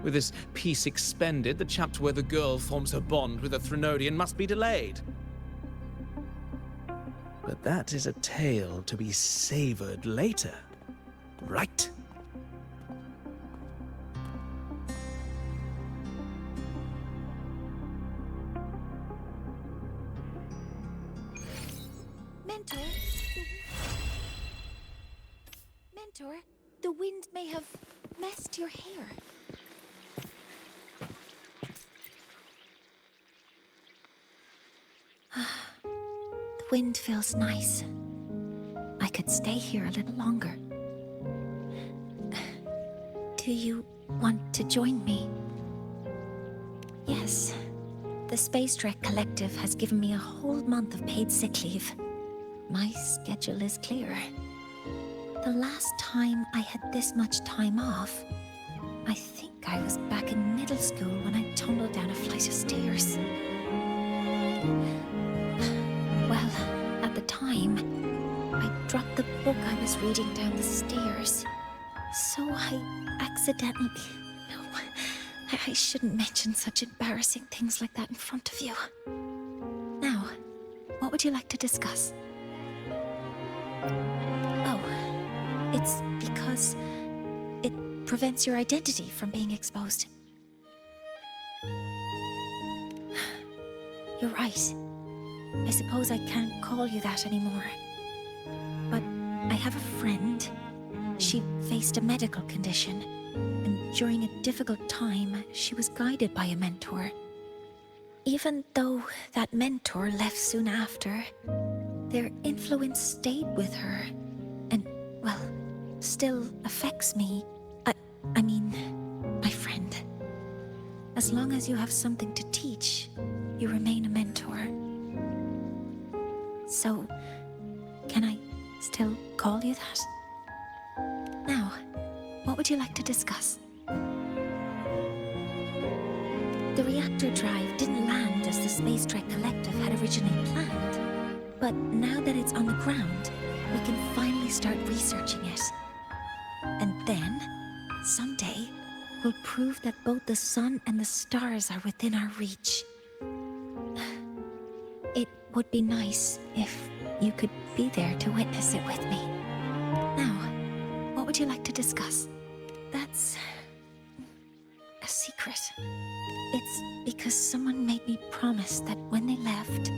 With this piece expended, the chapter where the girl forms her bond with a Threnodian must be delayed. But that is a tale to be savored later, right? Mentor, the wind may have messed your hair. The wind feels nice. I could stay here a little longer. Do you want to join me? Yes. The Space Trek Collective has given me a whole month of paid sick leave. My schedule is clear. The last time I had this much time off, I think I was back in middle school when I tumbled down a flight of stairs. Well, at the time, I dropped the book I was reading down the stairs. So I accidentally... No, I shouldn't mention such embarrassing things like that in front of you. Now, what would you like to discuss? Oh, it's because it prevents your identity from being exposed. You're right. I suppose I can't call you that anymore. But I have a friend. She faced a medical condition, and during a difficult time, she was guided by a mentor. Even though that mentor left soon after, their influence stayed with her, and, well, still affects me. I mean, my friend. As long as you have something to teach, you remain a mentor. So, can I still call you that? Now, what would you like to discuss? The reactor drive didn't land as the Space Trek Collective had originally planned, but now that it's on the ground, we can finally start researching it. And then, someday, we'll prove that both the sun and the stars are within our reach. It would be nice if you could be there to witness it with me. Now, what would you like to discuss? That's a secret. It's because someone made me promise that when they left,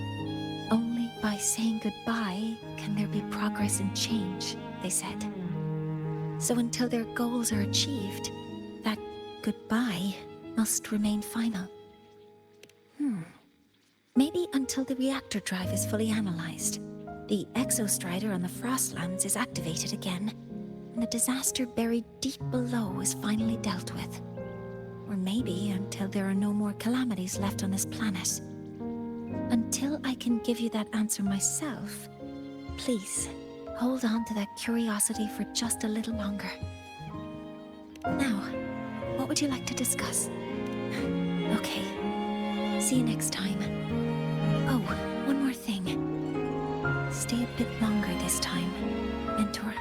only by saying goodbye can there be progress and change, they said. So until their goals are achieved, that goodbye must remain final. Maybe until the reactor drive is fully analyzed, the exostrider on the Frostlands is activated again, and the disaster buried deep below is finally dealt with. Or maybe until there are no more calamities left on this planet. Until I can give you that answer myself, please hold on to that curiosity for just a little longer. Now, what would you like to discuss? Okay, see you next time. Oh, one more thing. Stay a bit longer this time, Mentor.